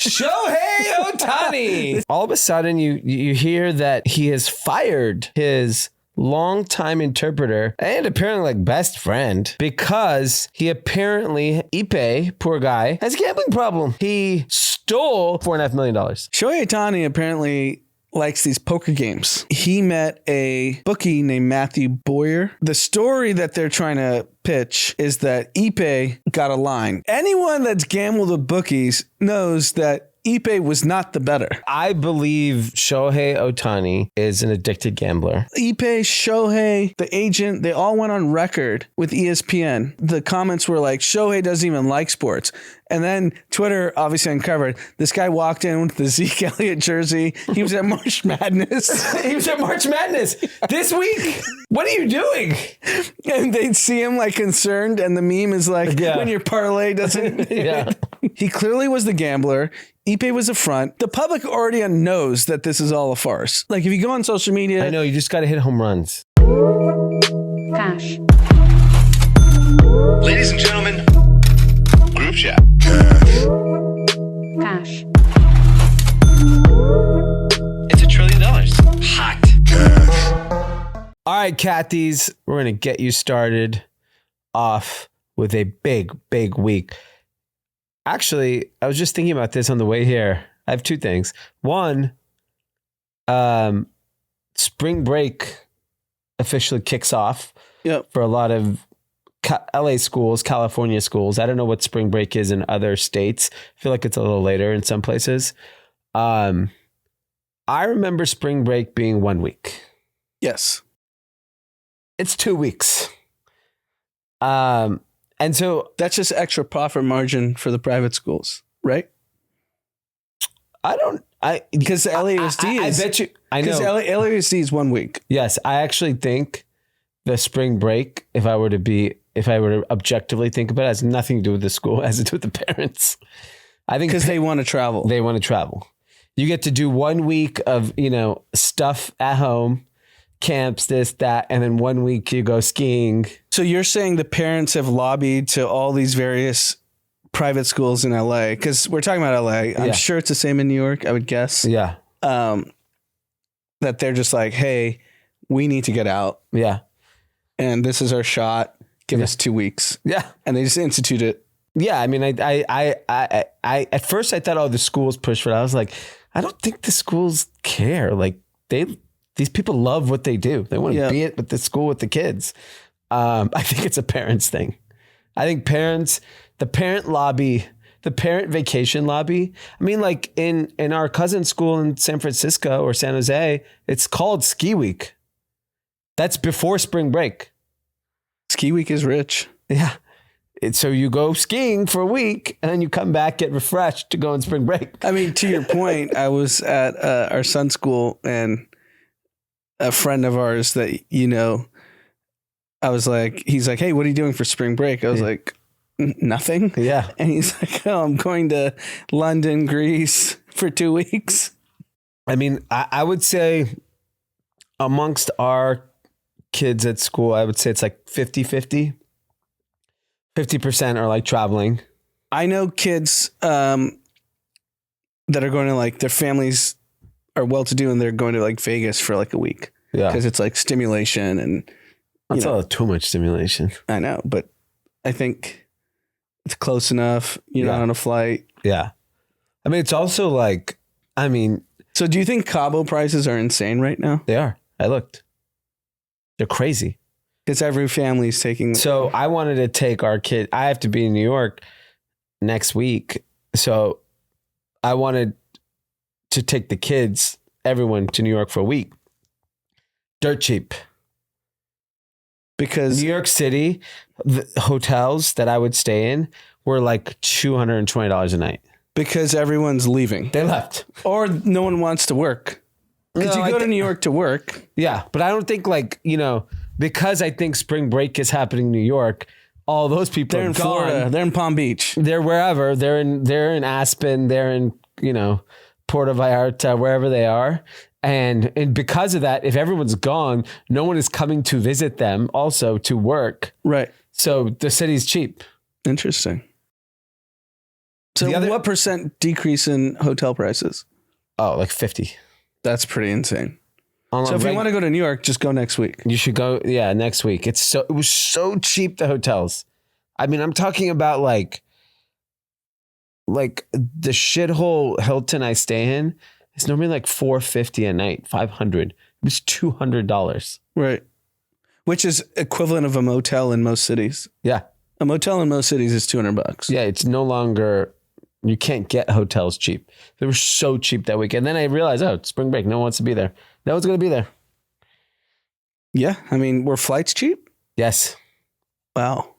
Shohei Ohtani. All of a sudden, you hear that he has fired his longtime interpreter and apparently like best friend because he apparently, Ipe, poor guy, has a gambling problem. He stole $4.5 million. Shohei Ohtani apparently likes these poker games. He met a bookie named Matthew Boyer. The story that they're trying to pitch is that Ipe got a line. Anyone that's gambled with bookies knows that Ipe was not the better. I believe Shohei Ohtani is an addicted gambler. Ipe, Shohei, the agent, they all went on record with ESPN. The comments were like, Shohei doesn't even like sports. And then Twitter obviously uncovered this guy walked in with the Zeke Elliott jersey. He was at March Madness. He was at March Madness this week. What are you doing? And they'd see him like concerned. And the meme is like, when your parlay doesn't. He clearly was the gambler. Ipe was a front. The public already knows that this is all a farce. Like if you go on social media. I know, you just got to hit home runs. Cash. Ladies and gentlemen, group chat. Cash. It's $1 trillion. Hot. All right, Cathies, we're going to get you started off with a big, big week. Actually, I was just thinking about this on the way here. I have two things. One, spring break officially kicks off for a lot of LA schools, California schools. I don't know what spring break is in other states. I feel like it's a little later in some places. I remember spring break being 1 week. Yes. It's 2 weeks. And so that's just extra profit margin for the private schools, right? Because LAUSD is, I bet you, I know. Because LAUSD is 1 week. Yes. I actually think the spring break, if I were to objectively think about it, has nothing to do with the school, it has to do with the parents. I think because they want to travel. They want to travel. You get to do 1 week of, stuff at home, camps, this, that, and then 1 week you go skiing. So you're saying the parents have lobbied to all these various private schools in LA, because we're talking about LA. I'm sure it's the same in New York, I would guess. Yeah. That they're just like, hey, we need to get out. Yeah. And this is our shot. Give us 2 weeks. Yeah. And they just institute it. Yeah. I mean, I at first I thought, oh, the schools push for it. I was like, I don't think the schools care. Like these people love what they do. They want to be at the school with the kids. I think it's a parents thing. I think the parent lobby, the parent vacation lobby. I mean, like in our cousin's school in San Francisco or San Jose, it's called Ski Week. That's before spring break. Ski Week is rich. Yeah. So you go skiing for a week and then you come back, get refreshed to go on spring break. I mean, to your point, I was at our son's school and a friend of ours that, I was like, he's like, hey, what are you doing for spring break? I was like, nothing. Yeah. And he's like, oh, I'm going to London, Greece for 2 weeks. I mean, I would say amongst our kids at school, I would say it's like 50-50. 50% are like traveling. I know kids that are going to like, their families are well-to-do and they're going to like Vegas for like a week. Yeah. Because it's like stimulation and that's all too much stimulation. I know, but I think it's close enough. You're not on a flight. Yeah. I mean, it's also like, so do you think Cabo prices are insane right now? They are. I looked. They're crazy. Because every family's taking. So I wanted to take our kid. I have to be in New York next week. So I wanted to take the kids, everyone, to New York for a week. Dirt cheap. Because New York City, the hotels that I would stay in were like $220 a night. Because everyone's leaving. They left. Or no one wants to work. Because you go to New York to work. Yeah. But I don't think because I think spring break is happening in New York, all those people they're in Florida. They're in Palm Beach. They're wherever. They're in Aspen. They're in, Puerto Vallarta, wherever they are. And because of that, if everyone's gone, no one is coming to visit them also to work. Right. So the city's cheap. Interesting. So what percent decrease in hotel prices? Oh, like 50. That's pretty insane. So if you want to go to New York, just go next week. You should go. Yeah, next week. It was so cheap, the hotels. I mean, I'm talking about like the shithole Hilton I stay in. It's normally like $450 a night, $500. It was $200. Right. Which is equivalent of a motel in most cities. Yeah. A motel in most cities is $200. Yeah. It's no longer, you can't get hotels cheap. They were so cheap that weekend. Then I realized, it's spring break. No one wants to be there. No one's going to be there. Yeah. I mean, were flights cheap? Yes. Wow.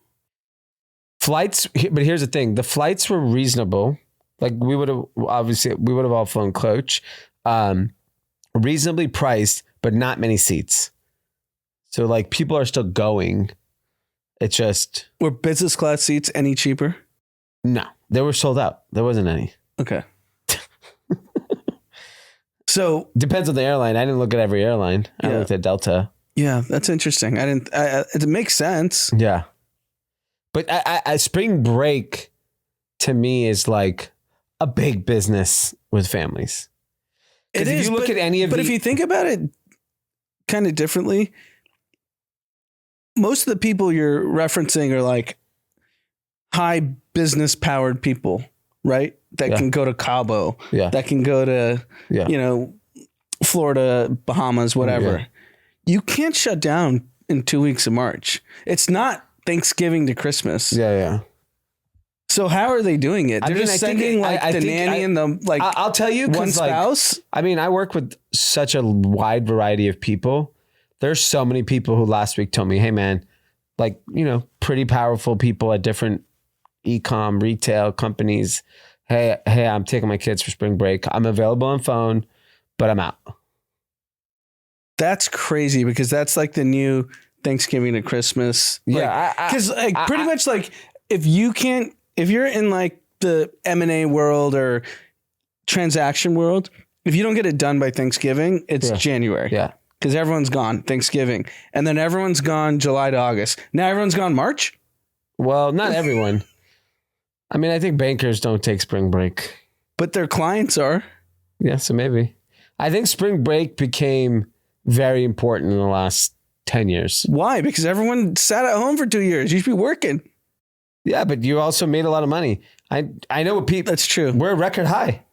Flights. But here's the thing. The flights were reasonable. Like we would have all flown coach, reasonably priced, but not many seats. So like people are still going. It's just. Were business class seats any cheaper? No, they were sold out. There wasn't any. Okay. So depends on the airline. I didn't look at every airline. I looked at Delta. Yeah, that's interesting. It makes sense. Yeah. But I spring break to me is like a big business with families. It is. If you look at any of But if you think about it kind of differently, most of the people you're referencing are like high business powered people, right? That can go to Cabo. Yeah. That can go to, Florida, Bahamas, whatever. Yeah. You can't shut down in 2 weeks of March. It's not Thanksgiving to Christmas. Yeah. So how are they doing it? They're just sending the nanny and the like. I'll tell you, one spouse. I mean, I work with such a wide variety of people. There's so many people who last week told me, "Hey, man, like pretty powerful people at different e-com retail companies. Hey, I'm taking my kids for spring break. I'm available on phone, but I'm out." That's crazy because that's like the new Thanksgiving to Christmas. Yeah, because pretty much like if you're in like the M&A world or transaction world, if you don't get it done by Thanksgiving, it's January. Yeah. Because everyone's gone Thanksgiving. And then everyone's gone July to August. Now everyone's gone March? Well, not everyone. I mean, I think bankers don't take spring break. But their clients are. Yeah, so maybe. I think spring break became very important in the last 10 years. Why? Because everyone sat at home for 2 years. You should be working. Yeah, but you also made a lot of money. I know what people. That's true. We're record high.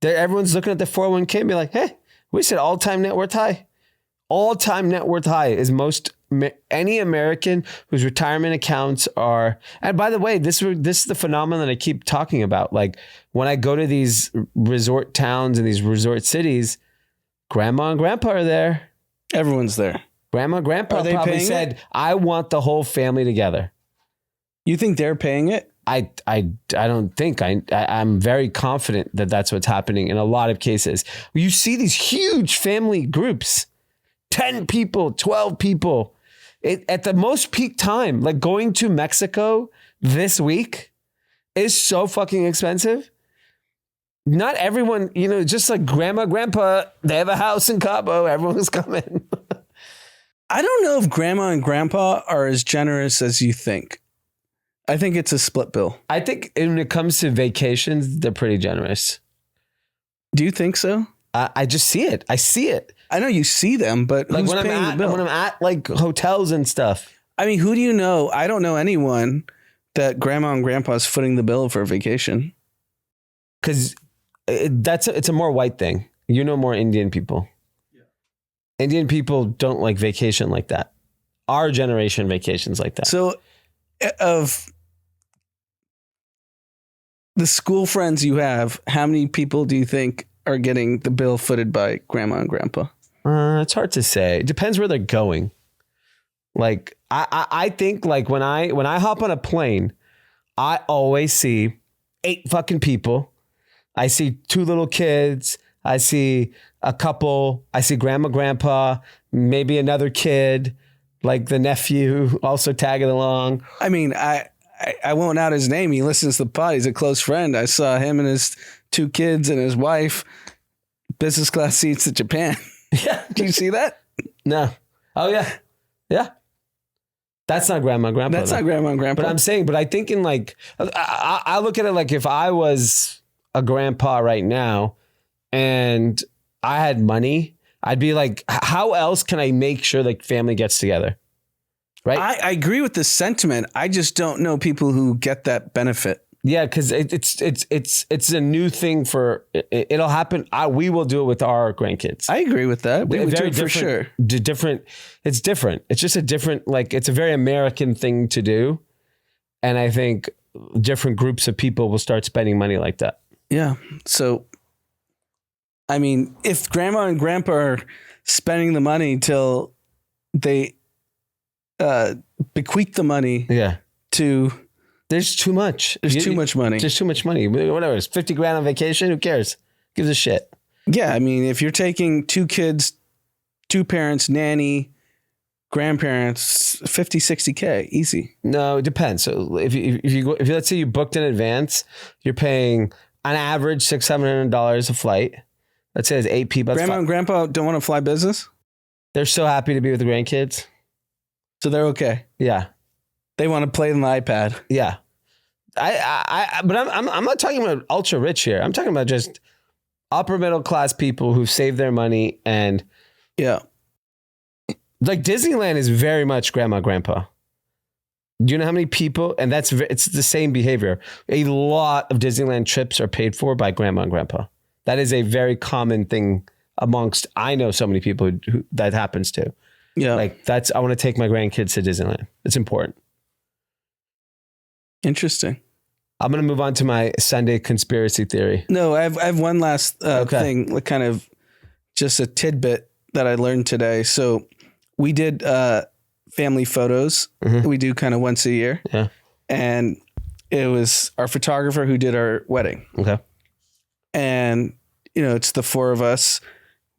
Everyone's looking at the 401k and be like, hey, we said all-time net worth high. All-time net worth high is any American whose retirement accounts are. And by the way, this is the phenomenon I keep talking about. Like when I go to these resort towns and these resort cities, grandma and grandpa are there. Everyone's there. Grandma and grandpa probably said, I want the whole family together. You think they're paying it? I don't think. I'm very confident that that's what's happening in a lot of cases. You see these huge family groups, 10 people, 12 people. At the most peak time, like going to Mexico this week is so fucking expensive. Not everyone, just like grandma, grandpa, they have a house in Cabo. Everyone's coming. I don't know if grandma and grandpa are as generous as you think. I think it's a split bill. I think when it comes to vacations, they're pretty generous. Do you think so? I just see it. I see it. I know you see them, but like who's paying the bill? When I'm at like hotels and stuff. I mean, who do you know? I don't know anyone that grandma and grandpa's footing the bill for a vacation. Because it's a more white thing. More Indian people. Yeah. Indian people don't like vacation like that. Our generation vacations like that. So of the school friends you have, how many people do you think are getting the bill footed by grandma and grandpa? It's hard to say. It depends where they're going. Like I think like when I hop on a plane, I always see 8 fucking people. I see 2 little kids. I see a couple. I see grandma, grandpa, maybe another kid, like the nephew also tagging along. I mean, I won't out his name. He listens to the pod. He's a close friend. I saw him and his 2 kids and his wife, business class seats to Japan. Yeah. Do you see that? No. Oh yeah. Yeah. That's not grandma and grandpa. That's though. not grandma and grandpa. But I'm saying, but I think in like, I look at it like if I was a grandpa right now and I had money, I'd be like, how else can I make sure like family gets together? Right. I agree with the sentiment. I just don't know people who get that benefit. Yeah, because it's a new thing for it'll happen. We will do it with our grandkids. I agree with that. We would do it for sure. Different. It's different. It's just a different, like, it's a very American thing to do. And I think different groups of people will start spending money like that. Yeah. So, I mean, if grandma and grandpa are spending the money till they bequeath the money to... There's too much. There's too much money. There's too much money. Whatever. It's 50 grand on vacation. Who cares? Gives a shit. Yeah. I mean, if you're taking 2 kids, 2 parents, nanny, grandparents, 50, 60K, easy. No, it depends. So if you let's say you booked in advance, you're paying on average $600-$700 a flight. Let's say there's 8 people. Grandma and grandpa don't want to fly business. They're so happy to be with the grandkids. So they're okay. Yeah. They want to play on the iPad. Yeah. But I'm not talking about ultra rich here. I'm talking about just upper middle class people who've saved their money, and like Disneyland is very much grandma, grandpa. Do you know how many people? And it's the same behavior. A lot of Disneyland trips are paid for by grandma and grandpa. That is a very common thing amongst, I know so many people who that happens to. Yeah. Like I want to take my grandkids to Disneyland. It's important. Interesting. I'm going to move on to my Sunday conspiracy theory. No, I have one last thing, like kind of just a tidbit that I learned today. So we did family photos. Mm-hmm. We do kind of once a year. Yeah. And it was our photographer who did our wedding. Okay. And, you know, it's the 4 of us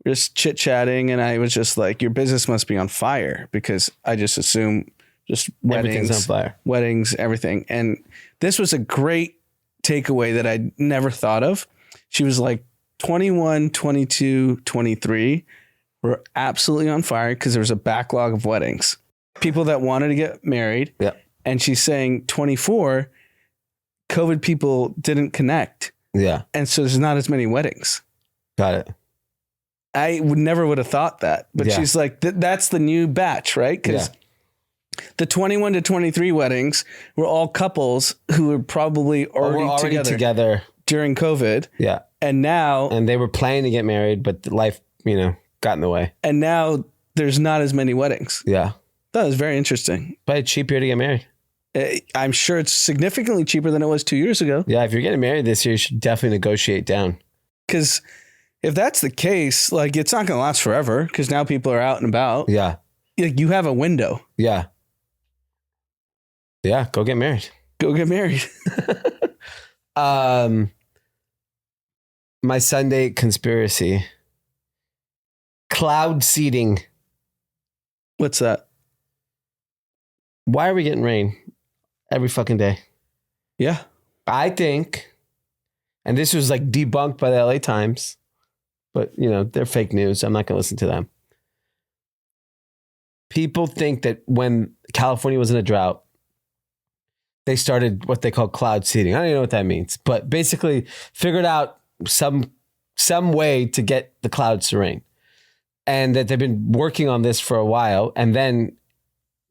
just chit chatting. And I was just like, your business must be on fire, because I just assume just weddings, everything. And this was a great takeaway that I never thought of. She was like 21, 22, 23 were absolutely on fire because there was a backlog of weddings. People that wanted to get married. Yeah. And she's saying 24, COVID people didn't connect. Yeah. And so there's not as many weddings. Got it. I never would have thought that. But she's like, that's the new batch, right? Because the 21 to 23 weddings were all couples who were probably already together during COVID. Yeah. And now... And they were planning to get married, but life, got in the way. And now there's not as many weddings. Yeah. That was very interesting. But it's cheaper to get married. I'm sure it's significantly cheaper than it was 2 years ago. Yeah. If you're getting married this year, you should definitely negotiate down. Because if that's the case, like, it's not going to last forever, because now people are out and about. Yeah. Like, you have a window. Yeah. Yeah, go get married. Go get married. My Sunday conspiracy. Cloud seeding. What's that? Why are we getting rain every fucking day? Yeah. I think, and this was like debunked by the LA Times, but they're fake news. I'm not going to listen to them. People think that when California was in a drought, they started what they call cloud seeding. I don't even know what that means, but basically figured out some way to get the clouds to rain, and that they've been working on this for a while. And then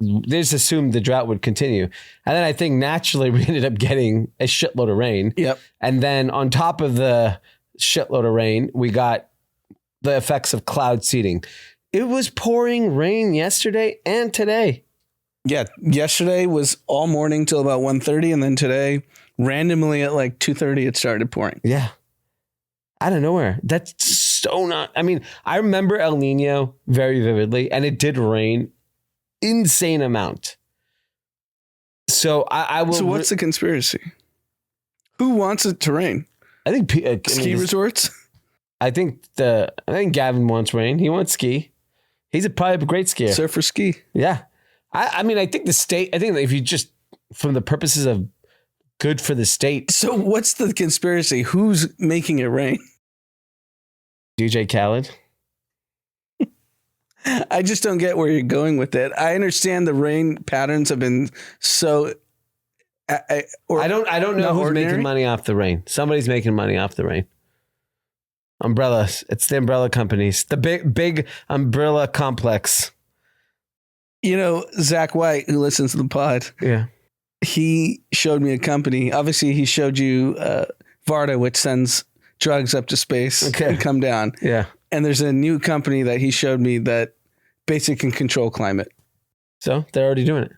they just assumed the drought would continue. And then I think naturally we ended up getting a shitload of rain. Yep. And then on top of the shitload of rain, we got the effects of cloud seeding. It was pouring rain yesterday and today. Yeah, yesterday was all morning till about 1:30, and then today, randomly at like 2:30, it started pouring. Yeah. Out of nowhere. That's so not... I mean, I remember El Nino very vividly, and it did rain insane amount. So I will... So what's the conspiracy? Who wants it to rain? I think... ski resorts? I think Gavin wants rain. He wants ski. He's probably a great skier. Surfer ski. Yeah. I mean, I think the state, I think if you just, from the purposes of good for the state. So what's the conspiracy? Who's making it rain? DJ Khaled. I just don't get where you're going with it. I understand the rain patterns have been so. I don't know who's making money off the rain. Somebody's making money off the rain. Umbrellas. It's the umbrella companies. The big umbrella complex. You know, Zach White, who listens to the pod. Yeah. He showed me a company. Obviously, he showed you Varda, which sends drugs up to space and come down. Yeah. And there's a new company that he showed me that basically can control climate. So they're already doing it.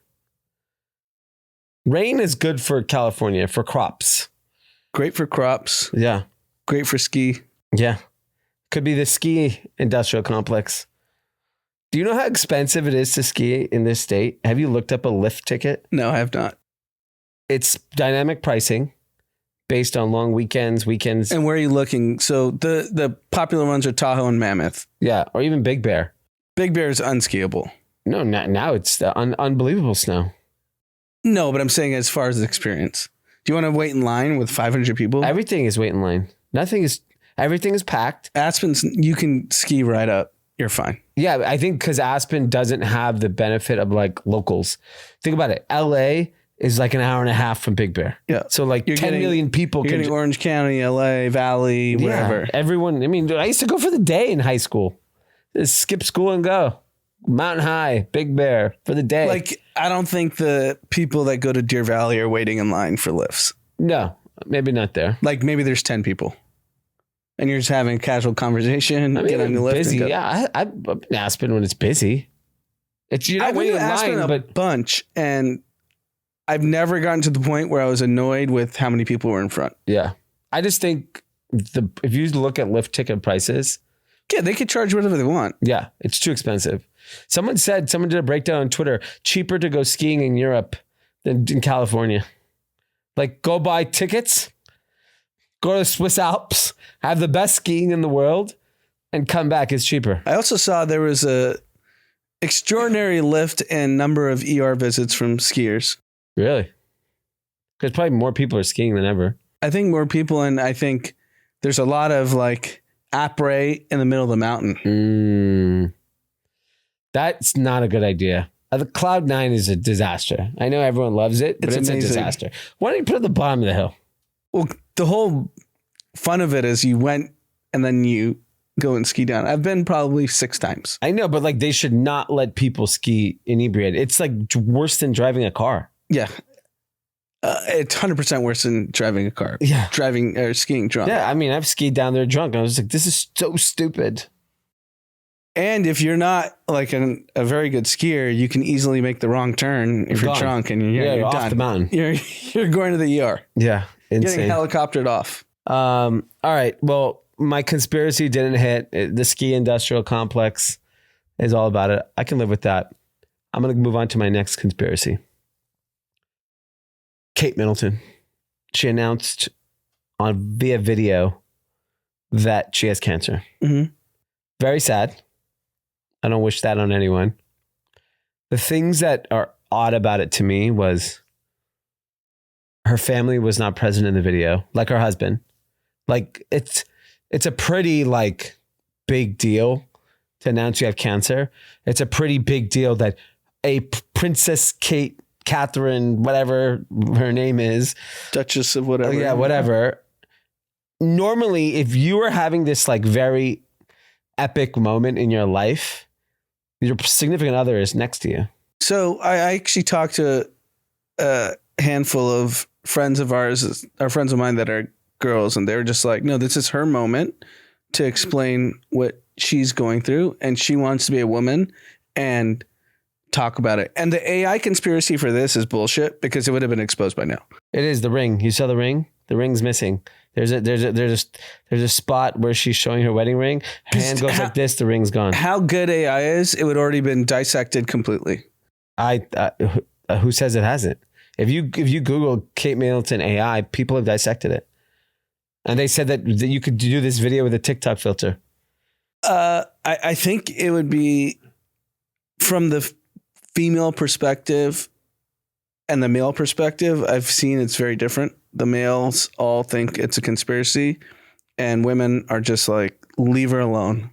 Rain is good for California, for crops. Great for crops. Yeah. Great for ski. Yeah. Could be the ski industrial complex. Do you know how expensive it is to ski in this state? Have you looked up a lift ticket? No, I have not. It's dynamic pricing based on long weekends. And where are you looking? So the popular ones are Tahoe and Mammoth. Yeah. Or even Big Bear. Big Bear is unskiable. No, now it's the unbelievable snow. No, but I'm saying as far as the experience. Do you want to wait in line with 500 people? Everything is wait in line. Everything is packed. Aspen's, you can ski right up. You're fine. Yeah, I think because Aspen doesn't have the benefit of like locals. Think about it. LA is like an hour and a half from Big Bear. Yeah. So like 10 million people. You're getting Orange County, LA, Valley, wherever. Everyone. I mean, I used to go for the day in high school. Just skip school and go. Mountain High, Big Bear for the day. Like, I don't think the people that go to Deer Valley are waiting in line for lifts. No, maybe not there. Like maybe there's 10 people. And you're just having a casual conversation, get on the lift. Busy, and go. yeah. I'm in Aspen when it's busy. You're not waiting in line, but a bunch, and I've never gotten to the point where I was annoyed with how many people were in front. Yeah, I just think if you look at lift ticket prices, yeah, they could charge whatever they want. Yeah, it's too expensive. Someone did a breakdown on Twitter. Cheaper to go skiing in Europe than in California. Like, go buy tickets. Go to the Swiss Alps, have the best skiing in the world, and come back. It's cheaper. I also saw there was a extraordinary lift in number of ER visits from skiers. Really? Because probably more people are skiing than ever. I think more people, and I think there's a lot of like après in the middle of the mountain. That's not a good idea. The Cloud9 is a disaster. I know everyone loves it, but it's a disaster. Why don't you put it at the bottom of the hill? Well, the whole fun of it is you went and then you go and ski down. I've been probably 6 times. I know, but like they should not let people ski inebriated. It's like worse than driving a car. Yeah. It's 100% worse than driving a car. Yeah. Driving or skiing drunk. Yeah. I mean, I've skied down there drunk. I was like, this is so stupid. And if you're not like a very good skier, you can easily make the wrong turn if you're drunk and you're off done. the mountain. You're going to the ER. Yeah. Insane. Getting helicoptered off. All right. Well, my conspiracy didn't hit. The ski industrial complex is all about it. I can live with that. I'm going to move on to my next conspiracy. Kate Middleton. She announced via video that she has cancer. Mm-hmm. Very sad. I don't wish that on anyone. The things that are odd about it to me was her family was not present in the video, like her husband. Like it's a pretty like big deal to announce you have cancer. It's a pretty big deal that a Princess Catherine, whatever her name is, Duchess of whatever. Yeah, whatever. Normally, if you were having this like very epic moment in your life, your significant other is next to you. So I actually talked to a handful of friends of ours, our friends of mine that are girls, and they were just like, no, this is her moment to explain what she's going through, and she wants to be a woman and talk about it. And the AI conspiracy for this is bullshit because it would have been exposed by now. It is the ring. You saw the ring? The ring's missing. There's a spot where she's showing her wedding ring. Hand goes like this, the ring's gone. How good AI is, it would already been dissected completely. Who says it hasn't? If you Google Kate Middleton AI, people have dissected it. And they said that you could do this video with a TikTok filter. I think it would be from the female perspective and the male perspective. I've seen it's very different. The males all think it's a conspiracy and women are just like, leave her alone.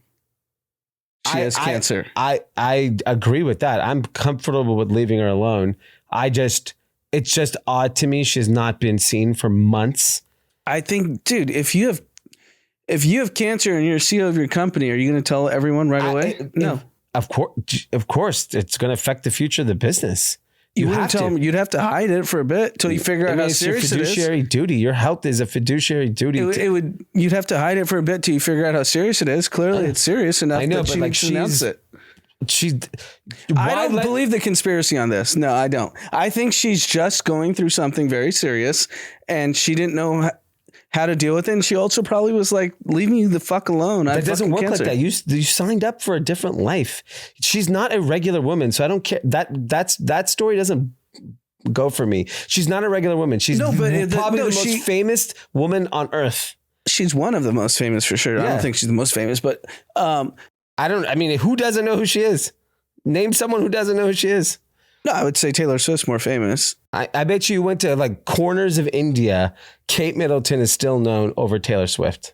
she has cancer. I agree with that. I'm comfortable with leaving her alone. It's just odd to me. She's not been seen for months. I think, dude, if you have cancer and you're a CEO of your company, are you going to tell everyone right away? No. Of course, it's going to affect the future of the business. You wouldn't tell them. You'd have to hide it for a bit till you figure out how serious it is. Fiduciary duty. Your health is a fiduciary duty. You'd have to hide it for a bit till you figure out how serious it is. Clearly, it's serious enough. I know, that but she like needs to announce it. I don't believe the conspiracy on this. No, I don't. I think she's just going through something very serious, and she didn't know how to deal with it. And she also probably was like, leave me the fuck alone. That doesn't work like that. You signed up for a different life. She's not a regular woman. So I don't care. That story doesn't go for me. She's not a regular woman. She's probably the most famous woman on earth. She's one of the most famous for sure. Yeah. I don't think she's the most famous, but who doesn't know who she is? Name someone who doesn't know who she is. No, I would say Taylor Swift's more famous. I bet you went to like corners of India. Kate Middleton is still known over Taylor Swift.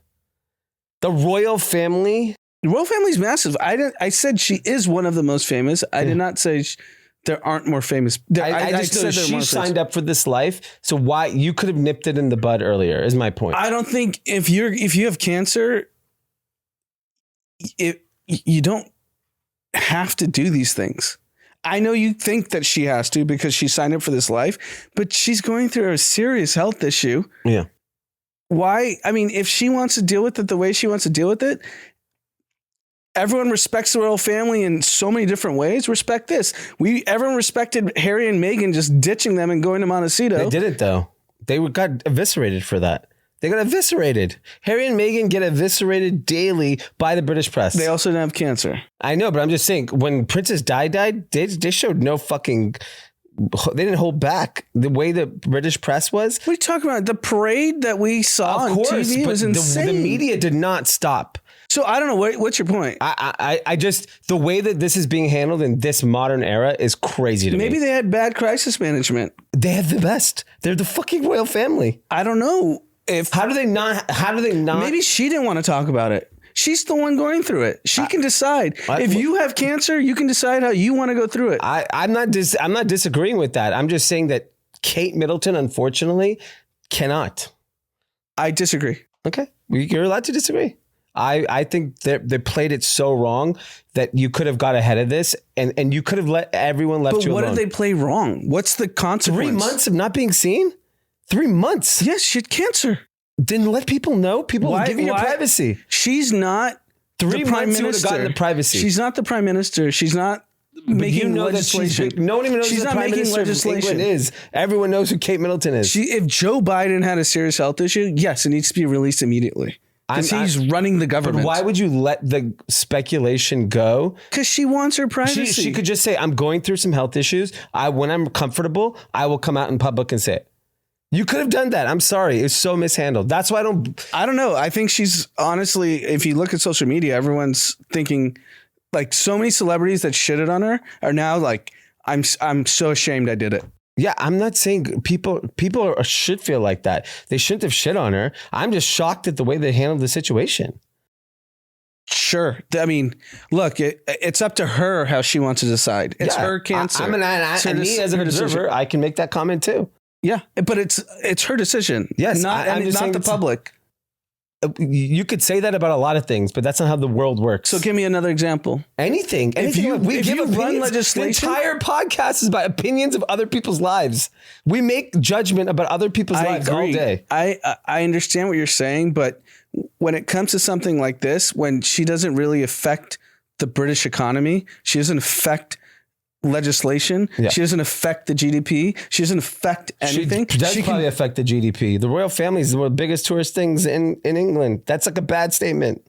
The royal family. The royal family's massive. I said she is one of the most famous. I did not say there aren't more famous. I just know she signed up for this life. So why you could have nipped it in the bud earlier is my point. I don't think if you have cancer, you don't have to do these things. I know you think that she has to because she signed up for this life, but she's going through a serious health issue. Yeah. Why? I mean, if she wants to deal with it the way she wants to deal with it, everyone respects the royal family in so many different ways. Respect this. Everyone respected Harry and Meghan just ditching them and going to Montecito. They didn't though. They got eviscerated for that. They got eviscerated. Harry and Meghan get eviscerated daily by the British press. They also didn't have cancer. I know, but I'm just saying, when Princess Di died, they showed no fucking... They didn't hold back the way the British press was. What are you talking about? The parade that we saw on TV was insane. The media did not stop. So I don't know. What's your point? I just, the way that this is being handled in this modern era is crazy to me. Maybe they had bad crisis management. They have the best. They're the fucking royal family. I don't know. How do they not? Maybe she didn't want to talk about it. She's the one going through it. She can decide. If you have cancer, you can decide how you want to go through it. I'm not disagreeing with that. I'm just saying that Kate Middleton, unfortunately, cannot. I disagree. Okay. You're allowed to disagree. I think they played it so wrong that you could have got ahead of this and you could have let everyone left you alone. But what did they play wrong? What's the consequence? 3 months of not being seen? 3 months. Yes, she had cancer. Then let people know. People give you your privacy. She's not 3 the prime months minister. You would have gotten the privacy. She's not the prime minister. She's not making legislation. No one even knows who the prime minister of England is. Everyone knows who Kate Middleton is. If Joe Biden had a serious health issue, yes, it needs to be released immediately. Because he's running the government. But why would you let the speculation go? Because she wants her privacy. She could just say, I'm going through some health issues. When I'm comfortable, I will come out in public and say it. You could have done that. I'm sorry. It's so mishandled. That's why I don't know. I think she's honestly, if you look at social media, everyone's thinking like so many celebrities that shitted on her are now like, I'm so ashamed I did it. Yeah, I'm not saying people should feel like that. They shouldn't have shit on her. I'm just shocked at the way they handled the situation. Sure. I mean, look, it's up to her how she wants to decide. It's her cancer. Me as an observer, I can make that comment too. Yeah, but it's her decision. Yes, not the public. You could say that about a lot of things, but that's not how the world works. So give me another example. Anything. If you run legislation, the entire podcast is about opinions of other people's lives. We make judgment about other people's lives all day. I understand what you're saying, but when it comes to something like this, when she doesn't really affect the British economy, she doesn't affect legislation. Yeah. She doesn't affect the GDP. She doesn't affect anything. She does probably affect the GDP. The royal family is one of the biggest tourist things in England. That's like a bad statement.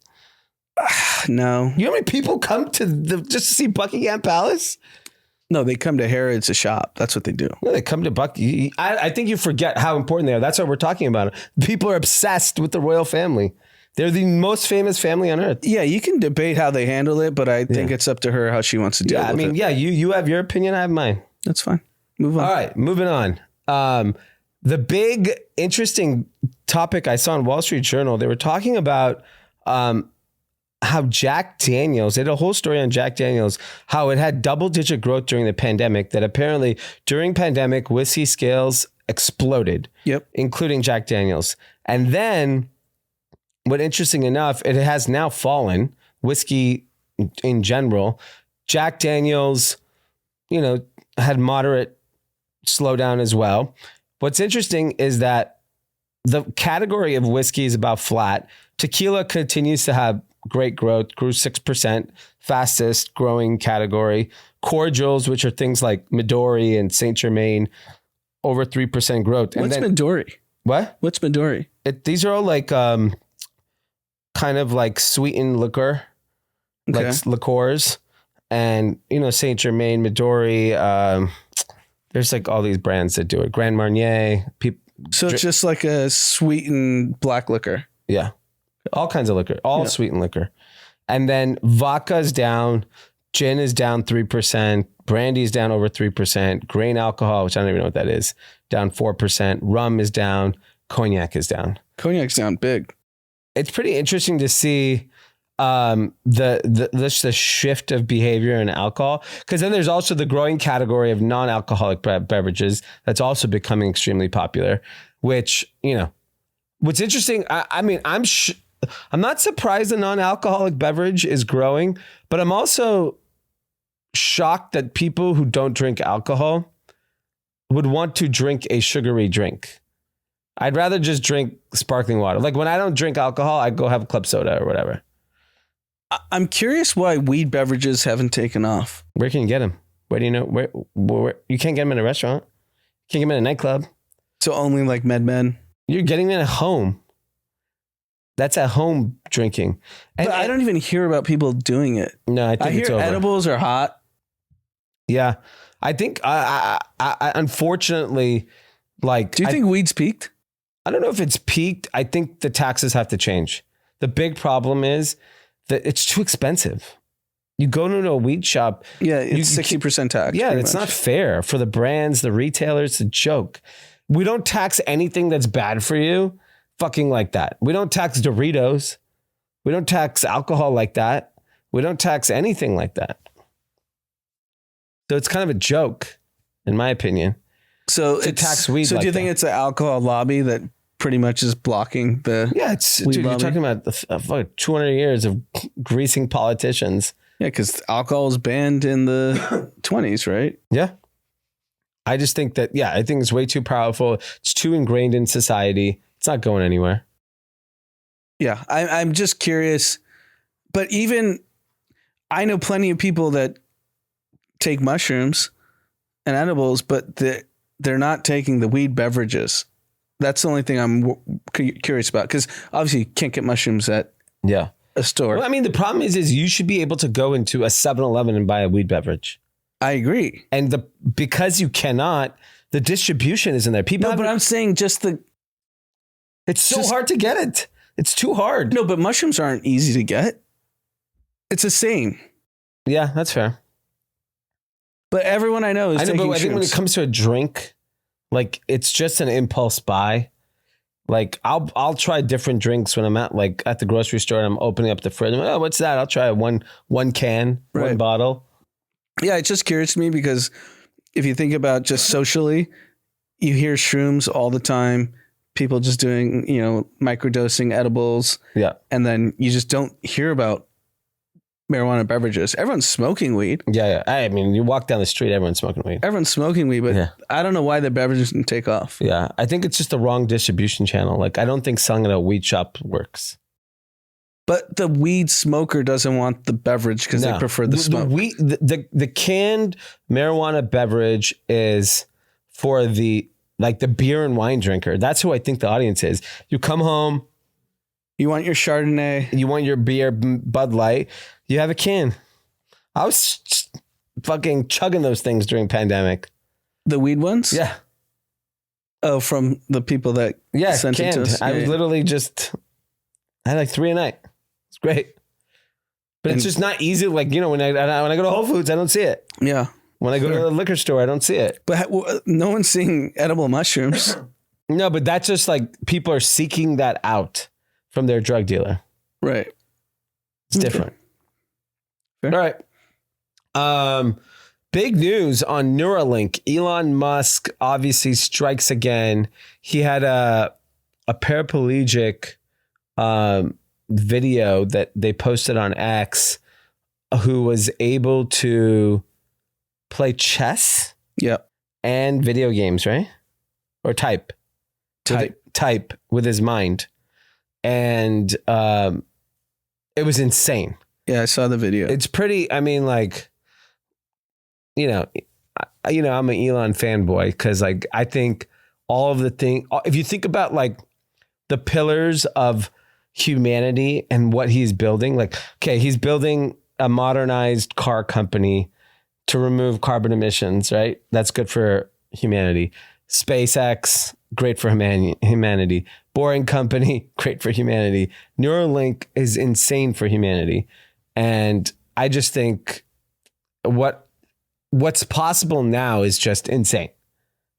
No. You know how many people come just to see Buckingham Palace? No, they come to Harrods to shop. That's what they do. No, they come to I think you forget how important they are. That's why we're talking about it. People are obsessed with the royal family. They're the most famous family on earth. Yeah, you can debate how they handle it, but I think it's up to her how she wants to deal with it. Yeah, you have your opinion, I have mine. That's fine. Move on. All right, moving on. The big interesting topic I saw in Wall Street Journal, they were talking about how Jack Daniels, they had a whole story on Jack Daniels, how it had double-digit growth during the pandemic, that apparently during pandemic, whiskey scales exploded, including Jack Daniels. And then, what interesting enough, it has now fallen, whiskey in general. Jack Daniels, had moderate slowdown as well. What's interesting is that the category of whiskey is about flat. Tequila continues to have great growth, grew 6%, fastest growing category. Cordials, which are things like Midori and Saint Germain, over 3% growth. And What's Midori? What? What's Midori? These are all like kind of like sweetened liquor, like liqueurs. And, Saint Germain, Midori, there's like all these brands that do it. Grand Marnier. So it's just like a sweetened black liquor. Yeah. All kinds of liquor, all sweetened liquor. And then vodka is down. Gin is down 3%. Brandy is down over 3%. Grain alcohol, which I don't even know what that is, down 4%. Rum is down. Cognac is down. Cognac's down big. It's pretty interesting to see the shift of behavior in alcohol, because then there's also the growing category of non-alcoholic beverages that's also becoming extremely popular, which, what's interesting, I'm not surprised the non-alcoholic beverage is growing, but I'm also shocked that people who don't drink alcohol would want to drink a sugary drink. I'd rather just drink sparkling water. Like when I don't drink alcohol, I go have a club soda or whatever. I'm curious why weed beverages haven't taken off. Where can you get them? Where do you know? Where you can't get them in a restaurant. You can't get them in a nightclub. So only like MedMen. You're getting them at home. That's at home drinking. And but I don't even hear about people doing it. No, I think it's hear over. Edibles are hot. Yeah, I think I unfortunately, like. Do you think weed's peaked? I don't know if it's peaked. I think the taxes have to change. The big problem is that it's too expensive. You go to a weed shop. Yeah, it's 60% tax. Yeah, it's not fair for the brands, the retailers. It's a joke. We don't tax anything that's bad for you fucking like that. We don't tax Doritos. We don't tax alcohol like that. We don't tax anything like that. So it's kind of a joke, in my opinion. So to tax weed. So do you think it's an alcohol lobby that pretty much is blocking the? Yeah, dude, you're talking about 200 years of greasing politicians. Yeah, because alcohol was banned in the 20s, right? Yeah. I just think that, I think it's way too powerful. It's too ingrained in society. It's not going anywhere. Yeah, I'm just curious. But even, I know plenty of people that take mushrooms and edibles, but they're not taking the weed beverages. That's the only thing I'm curious about, because obviously you can't get mushrooms at a store. Well, I mean, the problem is you should be able to go into a 7-Eleven and buy a weed beverage. I agree. And because you cannot, the distribution isn't there. People but I'm saying it's so hard to get it. It's too hard. No, but mushrooms aren't easy to get. It's the same. Yeah, that's fair. But everyone I know is taking but I think when it comes to a drink, like it's just an impulse buy. Like I'll try different drinks when I'm at the grocery store and I'm opening up the fridge. I'm like, oh, what's that? I'll try one can, one bottle. Yeah, it's just curious to me because if you think about just socially, you hear shrooms all the time. People just doing, microdosing edibles. Yeah. And then you just don't hear about marijuana beverages. Everyone's smoking weed. Yeah. I mean, you walk down the street, everyone's smoking weed. Everyone's smoking weed, but I don't know why the beverages didn't take off. Yeah. I think it's just the wrong distribution channel. Like, I don't think selling at a weed shop works. But the weed smoker doesn't want the beverage because they prefer the smoke. The canned marijuana beverage is for the beer and wine drinker. That's who I think the audience is. You come home. You want your Chardonnay. You want your beer, Bud Light. You have a can. I was fucking chugging those things during pandemic. The weed ones? Yeah. Oh, from the people that sent canned. it to us. I was literally I had 3 a night. It's great. But it's just not easy. Like, when I go to Whole Foods, I don't see it. Yeah. When I go to the liquor store, I don't see it. But no one's seeing edible mushrooms. No, but that's just people are seeking that out from their drug dealer. Right. It's different. Fair. All right. Big news on Neuralink. Elon Musk obviously strikes again. He had a paraplegic video that they posted on X who was able to play chess Yep. and video games, right? Or type with his mind. And it was insane. Yeah, I saw the video. It's pretty, I mean, like, I'm an Elon fanboy because, like, I think all of the thing, if you think about like the pillars of humanity and what he's building, like, okay, he's building a modernized car company to remove carbon emissions, right? That's good for humanity. SpaceX, great for humanity. Boring company, great for humanity. Neuralink is insane for humanity. And I just think what's possible now is just insane.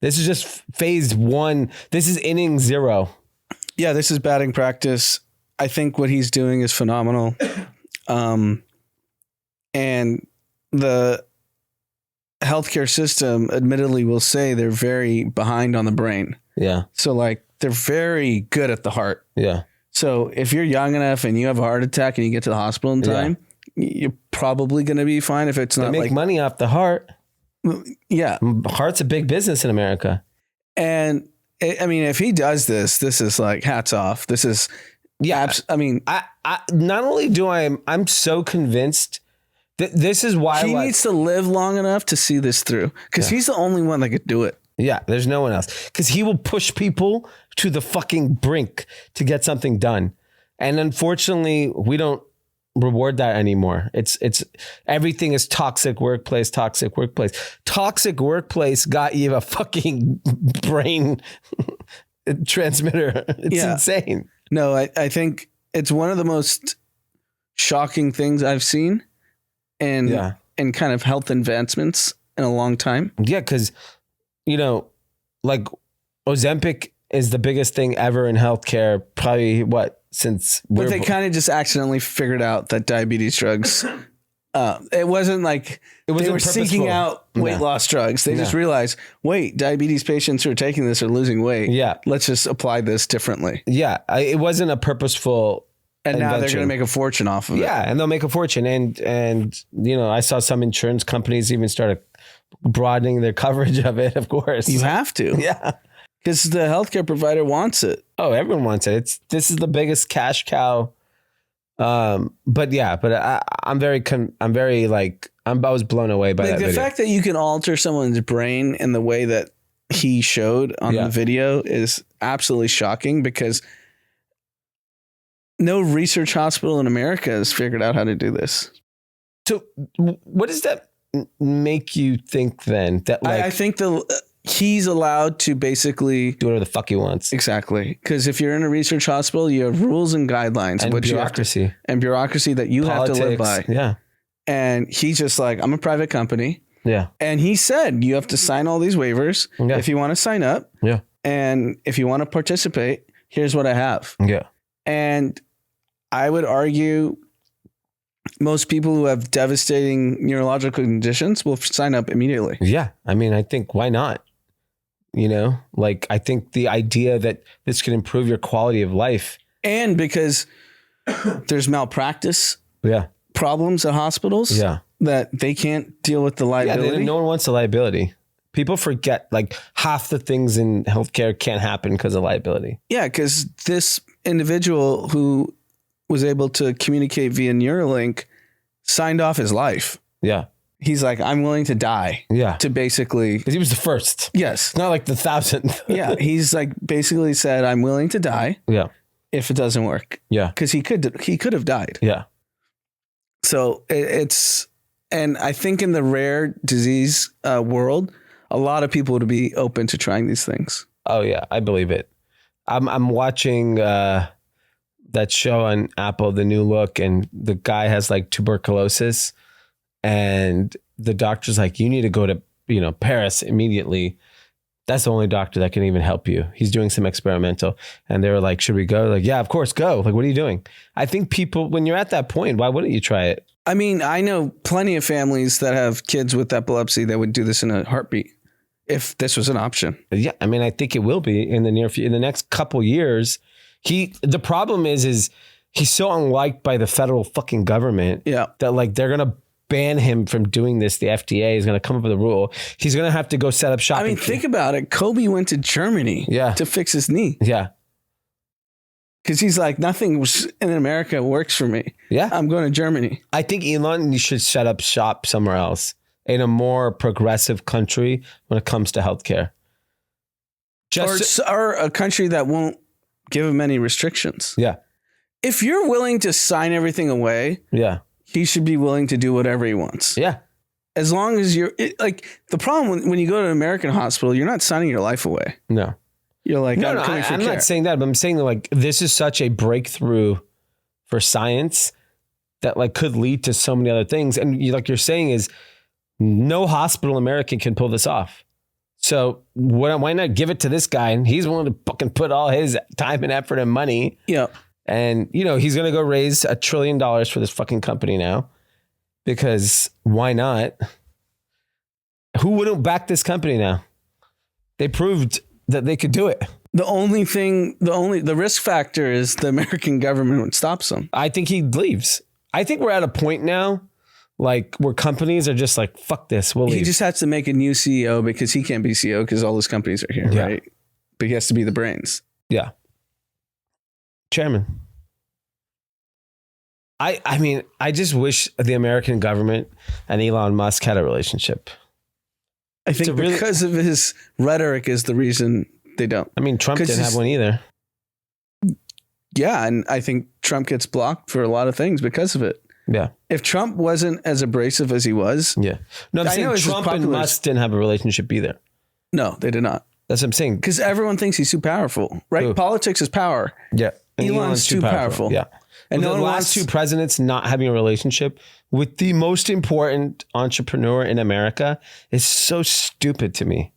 This is just phase 1. This is inning 0. Yeah, this is batting practice. I think what he's doing is phenomenal. And the healthcare system admittedly will say they're very behind on the brain. Yeah. So like they're very good at the heart. Yeah. So if you're young enough and you have a heart attack and you get to the hospital in time, you're probably going to be fine if it's They not make like money off the heart. Yeah. Heart's a big business in America. And I mean, if he does this is like hats off. This is, I not only do I'm so convinced that this is why he needs to live long enough to see this through because he's the only one that could do it. Yeah, there's no one else because he will push people to the fucking brink to get something done. And unfortunately, we don't reward that anymore. It's everything is toxic workplace. Toxic workplace got you a fucking brain transmitter. It's insane. No, I think it's one of the most shocking things I've seen in kind of health advancements in a long time. Yeah, because, like Ozempic is the biggest thing ever in healthcare, probably since... But they kind of just accidentally figured out that diabetes drugs... it wasn't like they were seeking out weight loss drugs. They just realized, wait, diabetes patients who are taking this are losing weight. Yeah. Let's just apply this differently. Yeah. It wasn't a purposeful And now they're going to make a fortune off of it. Yeah. And they'll make a fortune. And I saw some insurance companies even started broadening their coverage of it, of course. You have to. Yeah. Because the healthcare provider wants it. Oh, everyone wants it. This is the biggest cash cow. I was blown away by that the video. fact that you can alter someone's brain in the way that he showed on the video is absolutely shocking because no research hospital in America has figured out how to do this. So what does that make you think then? That I think he's allowed to basically do whatever the fuck he wants. Exactly. Because if you're in a research hospital, you have rules and guidelines and bureaucracy. Bureaucracy that you Politics, have to live by. Yeah. And he's just like, I'm a private company. Yeah. And he said, you have to sign all these waivers if you want to sign up. Yeah. And if you want to participate, here's what I have. Yeah. And I would argue most people who have devastating neurological conditions will sign up immediately. Yeah. I mean, I think why not? I think the idea that this could improve your quality of life. And because there's malpractice problems at hospitals that they can't deal with the liability. Yeah, no one wants the liability. People forget half the things in healthcare can't happen because of liability. Yeah, because this individual who was able to communicate via Neuralink signed off his life. Yeah. He's like, I'm willing to die. Yeah. To basically... Because he was the first. Yes. Not like the 1,000th. Yeah. He's basically said, I'm willing to die. Yeah. If it doesn't work. Yeah. Because he could have died. Yeah. So it's... And I think in the rare disease world, a lot of people would be open to trying these things. Oh, yeah. I believe it. I'm watching that show on Apple, The New Look, and the guy has tuberculosis. And the doctor's like, you need to go to, Paris immediately That's the only doctor that can even help you. He's doing some experimental. And they were like, should we go? Like, yeah, of course, go. Like, what are you doing? I think people, when you're at that point, why wouldn't you try it? I mean, I know plenty of families that have kids with epilepsy that would do this in a heartbeat if this was an option. Yeah, I mean, I think it will be in the near future. In the next couple years, the problem is he's so unliked by the federal fucking government that like they're going to ban him from doing this. The FDA is going to come up with a rule. He's going to have to go set up shop. I mean, think about it. Kobe went to Germany to fix his knee. Yeah. Because he's like, nothing in America works for me. Yeah. I'm going to Germany. I think Elon, you should set up shop somewhere else in a more progressive country when it comes to healthcare. Or a country that won't give him any restrictions. Yeah. If you're willing to sign everything away, he should be willing to do whatever he wants. Yeah. As long as the problem when you go to an American hospital, you're not signing your life away. No. You're like, I'm not saying that, but I'm saying that like this is such a breakthrough for science that like could lead to so many other things. And like you're saying is no hospital American can pull this off. So why not give it to this guy? And he's willing to fucking put all his time and effort and money. Yeah. And he's going to go raise $1 trillion for this fucking company now because why not? Who wouldn't back this company now? They proved that they could do it. The risk factor is the American government stops them. I think he leaves. I think we're at a point now, like where companies are just like, fuck this, we'll leave. He just has to make a new CEO because he can't be CEO because all his companies are here, right? But he has to be the brains. Yeah. Chairman. I mean, I just wish the American government and Elon Musk had a relationship. I think because of his rhetoric is the reason they don't. I mean, Trump didn't have one either. Yeah, and I think Trump gets blocked for a lot of things because of it. Yeah. If Trump wasn't as abrasive as he was. Yeah. No, I'm saying Trump and Musk didn't have a relationship either. No, they did not. That's what I'm saying. Because everyone thinks he's too powerful, right? Ooh. Politics is power. Yeah. Elon's too powerful. Yeah. And the last two presidents not having a relationship with the most important entrepreneur in America is so stupid to me.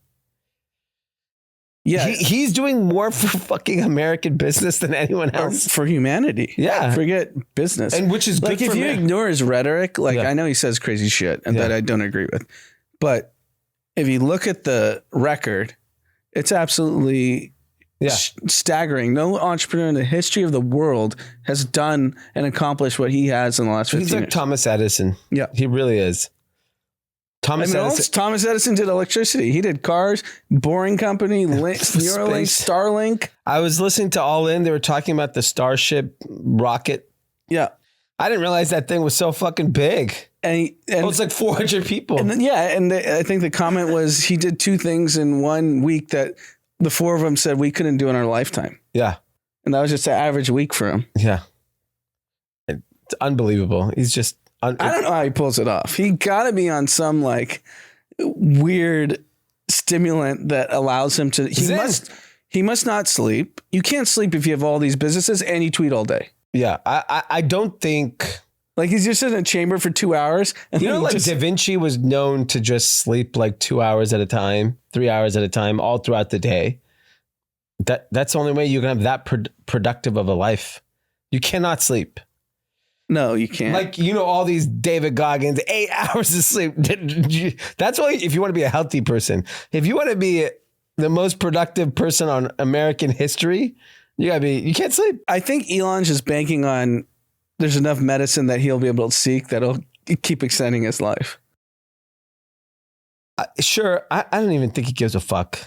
Yeah. He's doing more for fucking American business than anyone else. For humanity. Yeah. Forget business. And which is good like if you ignore his rhetoric, I know he says crazy shit and that I don't agree with. But if you look at the record, it's absolutely staggering. No entrepreneur in the history of the world has done and accomplished what he has in the last 15 years. He's like Thomas Edison. Yeah. He really is. Thomas Edison did electricity. He did cars, Boring Company, Neuralink, Starlink. I was listening to All In. They were talking about the Starship rocket. Yeah. I didn't realize that thing was so fucking big. And it's like 400 people. And then, I think the comment was he did two things in 1 week that the four of them said we couldn't do in our lifetime. Yeah. And that was just an average week for him. Yeah. It's unbelievable. He's just... I don't know how he pulls it off. He got to be on some like weird stimulant that allows him to... He must not sleep. You can't sleep if you have all these businesses and you tweet all day. Yeah. I don't think... Like he's just in a chamber for 2 hours. And like Da Vinci was known to just sleep like 2 hours at a time, 3 hours at a time, all throughout the day. That's the only way you can have that productive of a life. You cannot sleep. No, you can't. Like, all these David Goggins, 8 hours of sleep. That's why if you want to be a healthy person, if you want to be the most productive person on American history, you can't sleep. I think Elon's just banking on there's enough medicine that he'll be able to seek that'll keep extending his life. Sure. I don't even think he gives a fuck.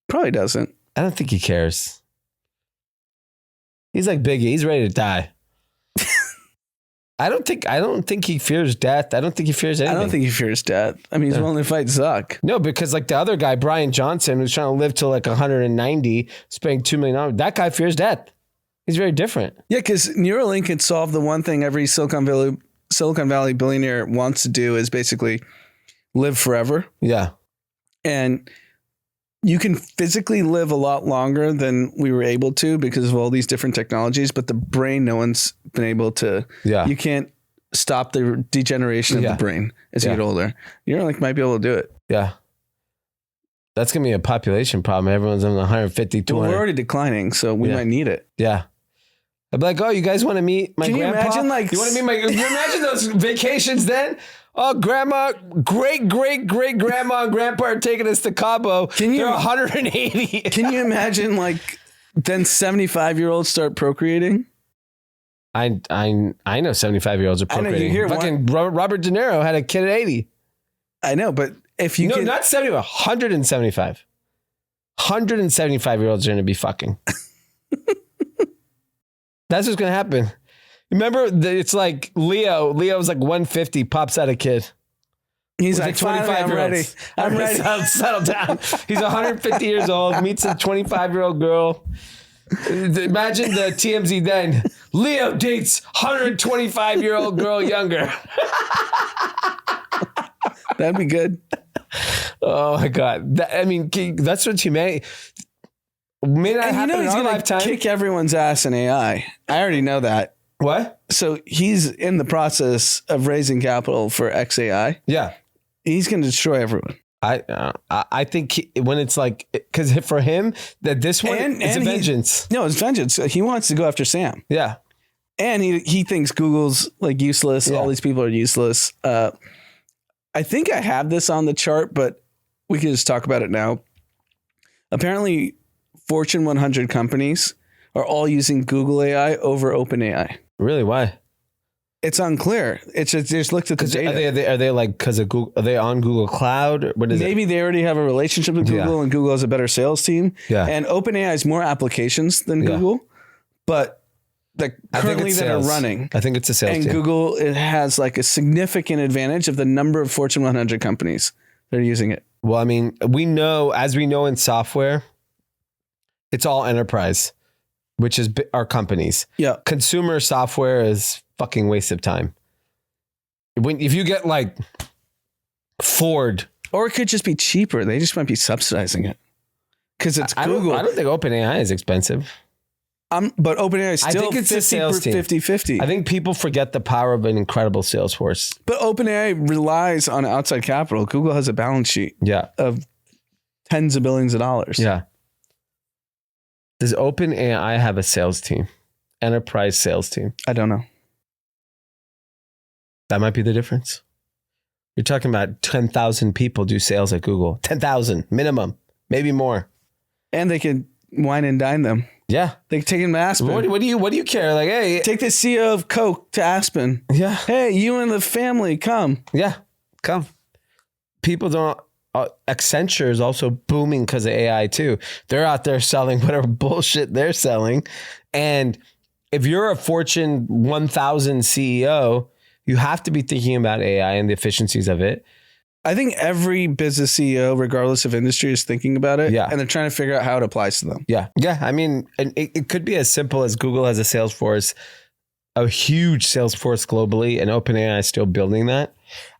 Probably doesn't. I don't think he cares. He's like Biggie. He's ready to die. I don't think he fears death. I don't think he fears anything. I don't think he fears death. I mean, he's willing to fight Zuck. No, because like the other guy, Brian Johnson, who's trying to live till like 190, spending $2 million. That guy fears death. He's very different. Yeah, because Neuralink can solve the one thing every Silicon Valley billionaire wants to do is basically live forever. Yeah. And you can physically live a lot longer than we were able to because of all these different technologies, but the brain, no one's been able to. Yeah. You can't stop the degeneration of the brain as you get older. Neuralink might be able to do it. Yeah. That's going to be a population problem. Everyone's on 150, Well, 200. we're already declining, so we might need it. Yeah. I'd be like, oh, you guys want to meet my grandpa? Can you imagine you want to meet my, you imagine those vacations then? Oh, grandma, great grandma and grandpa are taking us to Cabo. They're 180. Can you imagine like then 75-year-olds start procreating? I know 75-year-olds are procreating. hear Fucking Robert De Niro had a kid at 80. I know, but if you No, not 70, 175. 175-year-olds are going to be fucking. That's what's going to happen. Remember, it's like Leo. Leo's like 150, pops out a kid. He's like 25 I'm ready. I'm ready. Settle down. He's 150 years old, meets a 25-year-old girl. Imagine the TMZ then. Leo dates 125-year-old girl younger. That'd be good. Oh my God. That's what humanity may not happen in our lifetime. Kick everyone's ass in AI. I already know that. What? So he's in the process of raising capital for XAI. Yeah. He's going to destroy everyone. I think when it's like, because for him, that this one is a vengeance. No, it's vengeance. He wants to go after Sam. Yeah. And he thinks Google's like useless. Yeah. All these people are useless. I think I have this on the chart, but we can just talk about it now. Apparently, Fortune 100 companies are all using Google AI over OpenAI. Really? Why? It's unclear. It's just looked at the data. Are they like because of Google? Are they on Google Cloud? What is Maybe they already have a relationship with Google, and Google has a better sales team. Yeah. And OpenAI has more applications than Google, but currently that are running. I think it's a sales team. And Google has like a significant advantage of the number of Fortune 100 companies that are using it. Well, I mean, we know in software, it's all enterprise, which is our companies. Yeah. Consumer software is fucking waste of time. If you get like Ford, or it could just be cheaper. They just might be subsidizing it because it's Google. I don't think OpenAI is expensive. But OpenAI is still 50-50. I think people forget the power of an incredible sales force. But OpenAI relies on outside capital. Google has a balance sheet of tens of billions of dollars. Yeah. Does OpenAI have a sales team? Enterprise sales team? I don't know. That might be the difference. You're talking about 10,000 people do sales at Google. 10,000 minimum, maybe more. And they can wine and dine them. Yeah. They can take them to Aspen. What do you care? Like, hey. Take the CEO of Coke to Aspen. Yeah. Hey, you and the family, come. Yeah, come. People don't... Accenture is also booming because of AI too. They're out there selling whatever bullshit they're selling. And if you're a Fortune 1000 CEO, you have to be thinking about AI and the efficiencies of it. I think every business CEO, regardless of industry, is thinking about it. Yeah. And they're trying to figure out how it applies to them. Yeah. Yeah. I mean, and it could be as simple as Google has a sales force, a huge sales force globally, and OpenAI is still building that.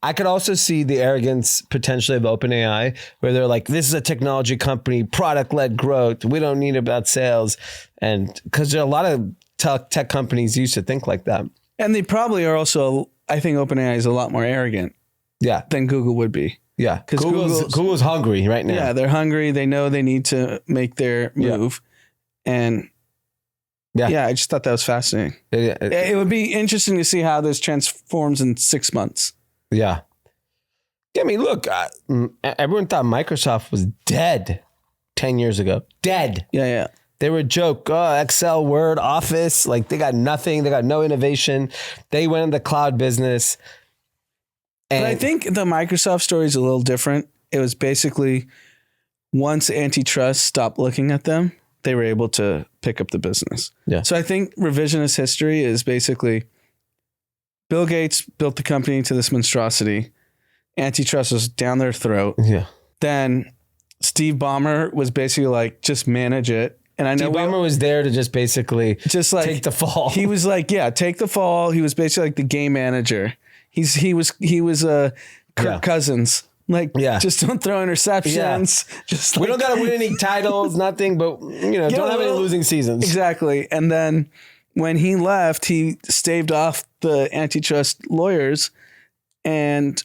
I could also see the arrogance potentially of OpenAI, where they're like, this is a technology company, product-led growth. We don't need about sales. And because there are a lot of tech companies used to think like that. And they probably are also, I think OpenAI is a lot more arrogant than Google would be. Yeah. Because Google's hungry right now. Yeah, they're hungry. They know they need to make their move. Yeah. And I just thought that was fascinating. It would be interesting to see how this transforms in 6 months. Yeah. I mean, look, everyone thought Microsoft was dead 10 years ago. Dead. Yeah. They were a joke. Oh, Excel, Word, Office. Like, they got nothing. They got no innovation. They went into the cloud business. But I think the Microsoft story is a little different. It was basically once antitrust stopped looking at them, they were able to pick up the business. Yeah. So I think revisionist history is basically Bill Gates built the company to this monstrosity. Antitrust was down their throat. Yeah. Then Steve Ballmer was basically like, just manage it. And I know Steve Ballmer was there to just basically take the fall. He was like, take the fall. He was basically like the game manager. He was Kirk Cousins. Like, just don't throw interceptions. Yeah. Just we don't got to win any titles, nothing, but don't have any losing seasons. Exactly. And then when he left, he staved off the antitrust lawyers, and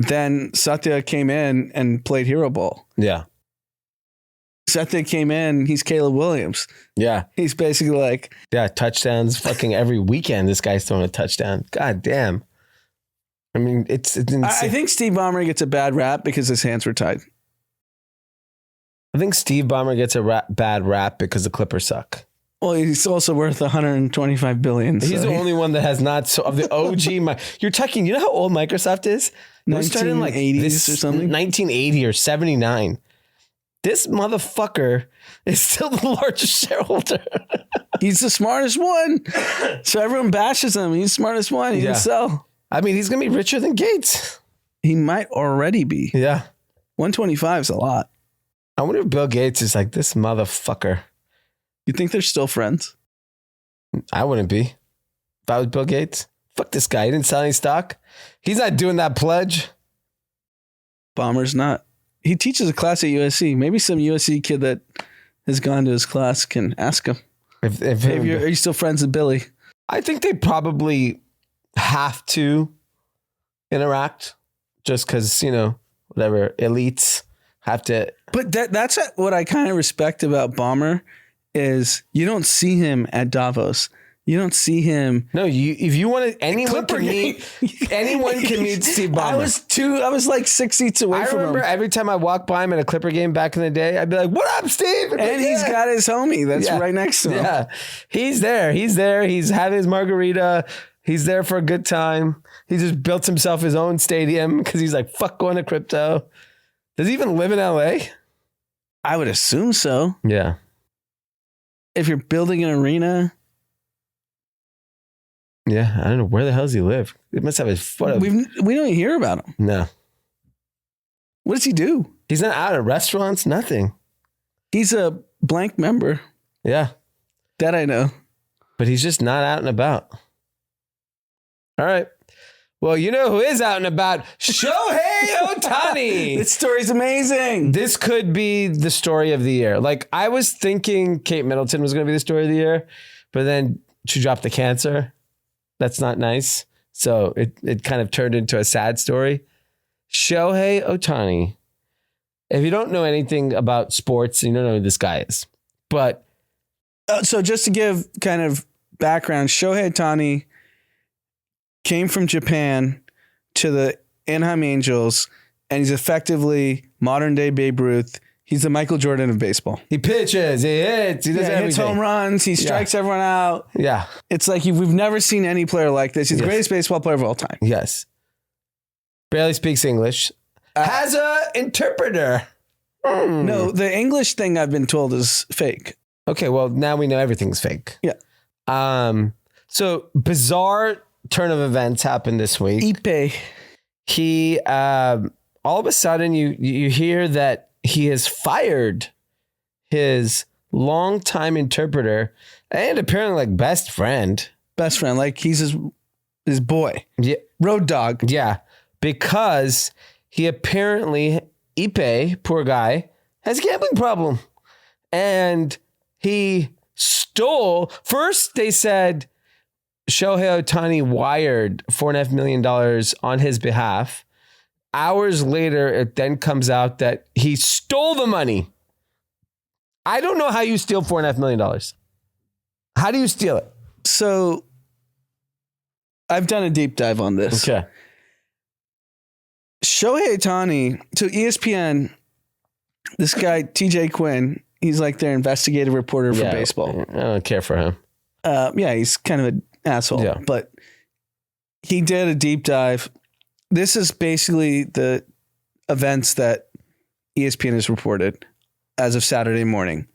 then Satya came in and played hero ball. Yeah. Satya came in. He's Caleb Williams. Yeah. He's basically like, Yeah. Touchdowns fucking every weekend. This guy's throwing a touchdown. God damn. I mean, it's insane. I think Steve Ballmer gets a bad rap because his hands were tied. I think Steve Ballmer gets a bad rap because the Clippers suck. Well, he's also worth 125 billion. He's so the only one that has not. So of the OG, you're talking. You know how old Microsoft is? It was started in like 1980s or something? 1980 or 79. This motherfucker is still the largest shareholder. He's the smartest one. So everyone bashes him. He's the smartest one. He didn't sell. I mean, he's gonna be richer than Gates. He might already be. Yeah. 125 is a lot. I wonder if Bill Gates is like this motherfucker. You think they're still friends? I wouldn't be. If I was Bill Gates, fuck this guy. He didn't sell any stock. He's not doing that pledge. Bomber's not. He teaches a class at USC. Maybe some USC kid that has gone to his class can ask him. Are you still friends with Billy? I think they probably have to interact just because, whatever, elites have to. But that's what I kind of respect about Bomber is you don't see him at Davos. You don't see him. No, if you want to, anyone can meet Steve Ballmer. I was like 6 seats away from him. I remember every time I walked by him at a Clipper game back in the day, I'd be like, "What up, Steve?" And he's got his homie that's right next to him. Yeah, he's there. He's having his margarita. He's there for a good time. He just built himself his own stadium because he's like, "Fuck going to crypto." Does he even live in LA? I would assume so. Yeah. If you're building an arena. Yeah, I don't know. Where the hell does he live? He must have his foot. We don't even hear about him. No. What does he do? He's not out at restaurants, nothing. He's a blank member. Yeah. That I know. But he's just not out and about. All right. Well, you know who is out and about? Shohei Ohtani. This story's amazing. This could be the story of the year. Like, I was thinking Kate Middleton was going to be the story of the year, but then she dropped the cancer. That's not nice. So it kind of turned into a sad story. Shohei Ohtani. If you don't know anything about sports, you don't know who this guy is. But so just to give kind of background, Shohei Ohtani came from Japan to the Anaheim Angels, and he's effectively modern day Babe Ruth. He's the Michael Jordan of baseball. He pitches, he hits, he does everything. He hits home runs, he strikes everyone out. Yeah. It's like we've never seen any player like this. He's the greatest baseball player of all time. Yes. Barely speaks English. Has a interpreter. No, the English thing I've been told is fake. Okay, well, now we know everything's fake. Yeah. So bizarre turn of events happened this week. Ipe. He all of a sudden you hear that he has fired his longtime interpreter and apparently like best friend. Best friend, like he's his boy. Yeah. Road dog. Yeah. Because he apparently, Ipe, poor guy, has a gambling problem. And he stole, first they said Shohei Ohtani wired $4.5 million on his behalf. Hours later, it then comes out that he stole the money. I don't know how you steal $4.5 million. How do you steal it? So I've done a deep dive on this. Okay. Shohei Ohtani, so ESPN, this guy, TJ Quinn, he's like their investigative reporter for baseball. I don't care for him. Yeah, he's kind of an asshole. Yeah. But he did a deep dive. This is basically the events that ESPN has reported as of Saturday morning.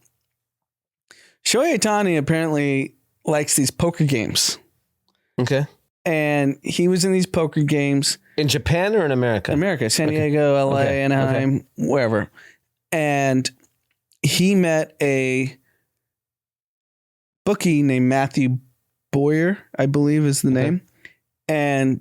Shohei Ohtani apparently likes these poker games. Okay. And he was in these poker games. In Japan or in America? America, San Diego, LA, Anaheim, wherever. And he met a bookie named Matthew Boyer, I believe is the name. And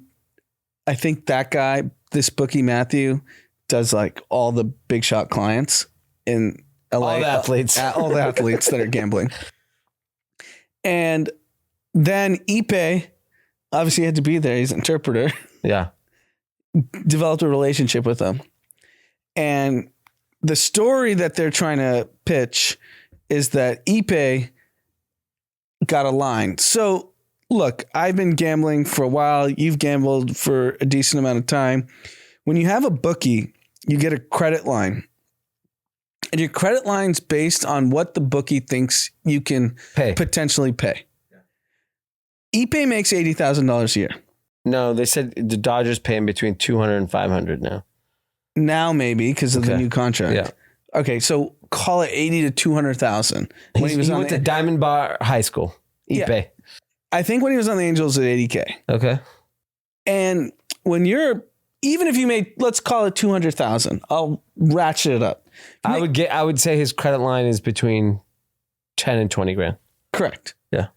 I think that guy, this bookie Matthew, does like all the big shot clients in LA. All the athletes. All the athletes that are gambling. And then Ipe obviously had to be there. He's an interpreter. Yeah. developed a relationship with him. And the story that they're trying to pitch is that Ipe got a line. So look, I've been gambling for a while. You've gambled for a decent amount of time. When you have a bookie, you get a credit line. And your credit line's based on what the bookie thinks you can potentially pay. Ipe makes $80,000 a year. No, they said the Dodgers pay him between $200 and $500 now. Now maybe because of the new contract. Yeah. Okay, so call it 80 to 200,000. He went to Diamond Bar High School. Ipe. Yeah. I think when he was on the Angels at 80K. Okay. And when even if you made, let's call it 200,000, I'll ratchet it up. I would say his credit line is between 10 and 20 grand. Correct. Yeah.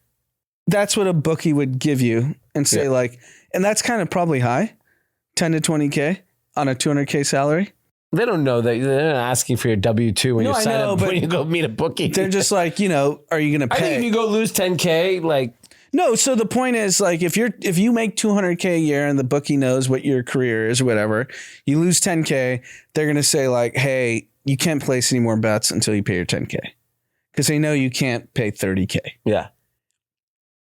That's what a bookie would give you and say and that's kind of probably high, 10 to 20K on a 200K salary. They don't know that. They're not asking for your W-2 when you sign up, when you go meet a bookie. They're just like, are you going to pay? I think if you go lose 10K, No, so the point is if you make 200K a year and the bookie knows what your career is or whatever, you lose 10K, they're going to say hey, you can't place any more bets until you pay your 10K because they know you can't pay 30K. Yeah.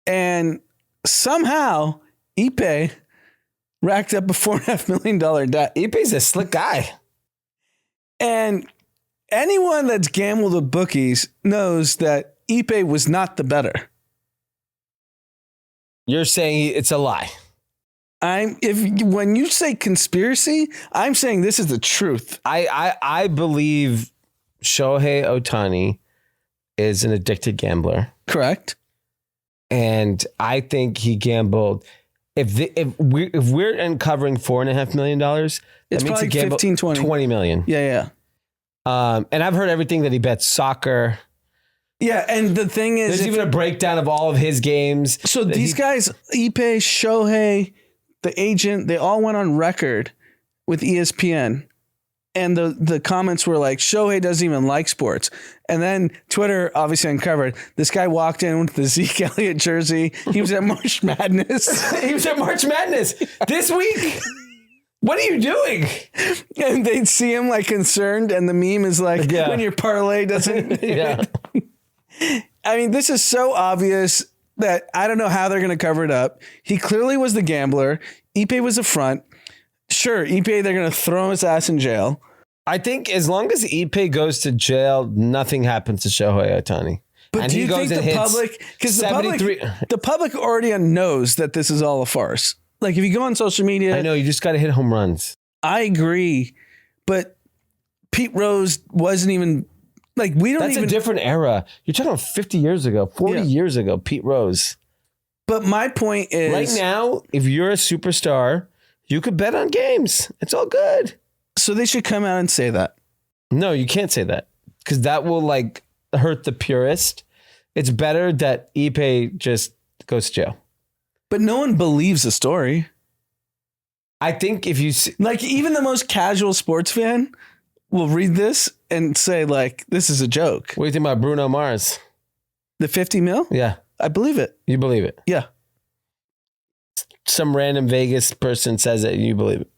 And somehow Ipe racked up a $4.5 million debt. Ipe's a slick guy. And anyone that's gambled with bookies knows that Ipe was not the better. You're saying it's a lie. When you say conspiracy, I'm saying this is the truth. I believe Shohei Ohtani is an addicted gambler. Correct. And I think he gambled. If we're uncovering $4.5 million, it's that means probably he gambled 15, 20. 20 million. Yeah. And I've heard everything that he bets soccer. Yeah, and the thing is, there's even a breakdown of all of his games. So these guys, Ipe, Shohei, the agent, they all went on record with ESPN. And the comments were like, Shohei doesn't even like sports. And then Twitter obviously uncovered this guy walked in with the Zeke Elliott jersey. He was at March Madness. He was at March Madness this week. What are you doing? And they'd see him concerned. And the meme is when your parlay doesn't. Yeah. I mean, this is so obvious that I don't know how they're going to cover it up. He clearly was the gambler. Ipe was the front. Sure, Ipe, they're going to throw his ass in jail. I think as long as Ipe goes to jail, nothing happens to Shohei Ohtani. But and do you think the public, because the public already knows that this is all a farce. If you go on social media. I know, you just got to hit home runs. I agree. But Pete Rose wasn't even, That's a different era. You're talking about 50 years ago, 40 years ago, Pete Rose. But my point is. Right now, if you're a superstar, you could bet on games. It's all good. So they should come out and say that. No, you can't say that because that will hurt the purist. It's better that Ipe just goes to jail. But no one believes the story. I think if you see, even the most casual sports fan will read this and say this is a joke. What do you think about Bruno Mars? The 50 mil? Yeah. I believe it. You believe it? Yeah. Some random Vegas person says it and you believe it.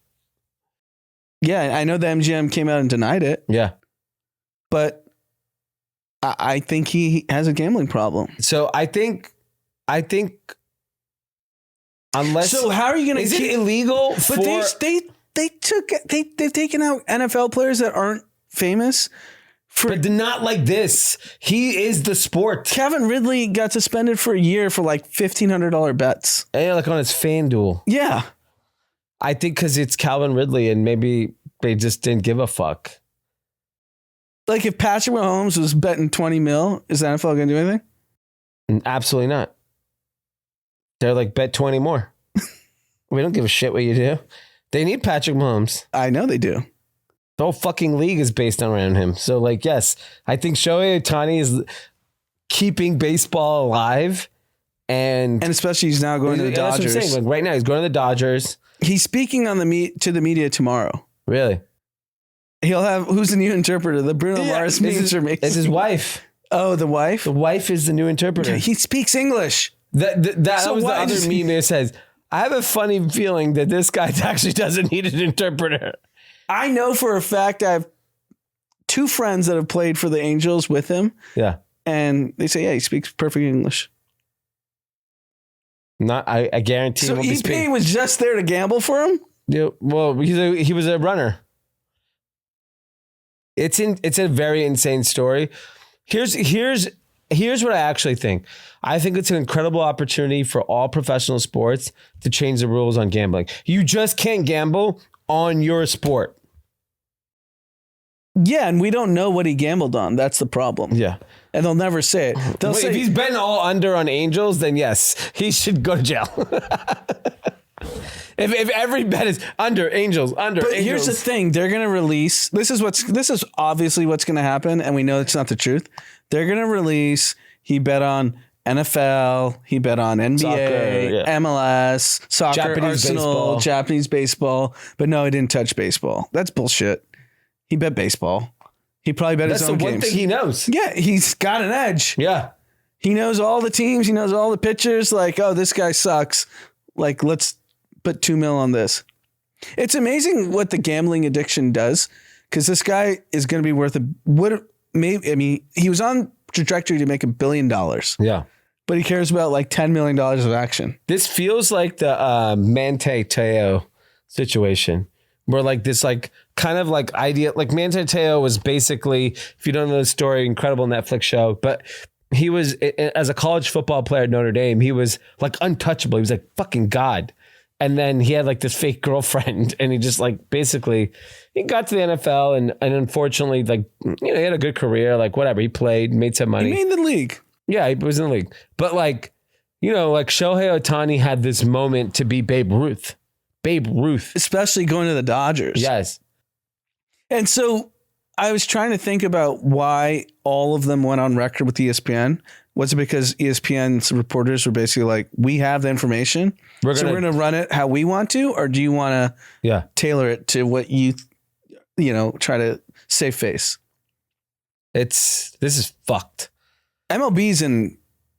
Yeah, I know the MGM came out and denied it. Yeah. But I think he has a gambling problem. So I think unless. So how are you going to? Is it illegal? But they've taken out NFL players that aren't famous. But not like this. He is the sport. Kevin Ridley got suspended for a year for $1,500 bets. Yeah, on his FanDuel. Yeah. I think because it's Calvin Ridley and maybe they just didn't give a fuck. If Patrick Mahomes was betting 20 mil, is the NFL going to do anything? Absolutely not. They're bet 20 more. We don't give a shit what you do. They need Patrick Mahomes. I know they do. The whole fucking league is based around him. So yes, I think Shohei Ohtani is keeping baseball alive. And especially he's now going to the Dodgers. That's what I'm saying. Right now he's going to the Dodgers. He's speaking on to the media tomorrow. Really? He'll have, who's the new interpreter? The Bruno Mars memes are amazing. It's his wife. Oh, the wife? The wife is the new interpreter. He speaks English. That was the other meme that says, I have a funny feeling that this guy actually doesn't need an interpreter. I know for a fact I have 2 friends that have played for the Angels with him. Yeah. And they say, yeah, he speaks perfect English. I guarantee. So Ipe was just there to gamble for him? Yeah. Well, he was a runner. It's a very insane story. Here's what I actually think. I think it's an incredible opportunity for all professional sports to change the rules on gambling. You just can't gamble on your sport. Yeah, and we don't know what he gambled on. That's the problem. Yeah. And they'll never say it. They'll say, if he's betting all under on Angels, then yes, he should go to jail. if every bet is under Angels, but here's the thing: they're going to release. This is obviously what's going to happen, and we know it's not the truth. They're going to release. He bet on NFL. He bet on NBA, Soccer, MLS, soccer, Japanese Arsenal, baseball. Japanese baseball. But no, he didn't touch baseball. That's bullshit. He bet baseball. He probably bet his own games. That's the one thing he knows. Yeah, he's got an edge. Yeah. He knows all the teams. He knows all the pitchers. Like, oh, this guy sucks. Like, let's put $2 million on this. It's amazing what the gambling addiction does, because this guy is going to be worth he was on trajectory to make $1 billion. Yeah. But he cares about like $10 million of action. This feels like the Manti Te'o situation, where like this like kind of like idea, like Manti Te'o was basically, if you don't know the story, incredible Netflix show, but he was, as a college football player at Notre Dame, he was like untouchable. He was like fucking God. And then he had like this fake girlfriend, and he just like basically he got to the NFL and unfortunately, like, he had a good career, like whatever. He played, made some money. He made the league. Yeah, he was in the league. But like, like Shohei Ohtani had this moment to be Babe Ruth. Babe Ruth. Especially going to the Dodgers. Yes. And so I was trying to think about why all of them went on record with ESPN. Was it because ESPN's reporters were basically like, we have the information, we're going to run it how we want to, or do you want to tailor it to what you try to save face? This is fucked. MLB's in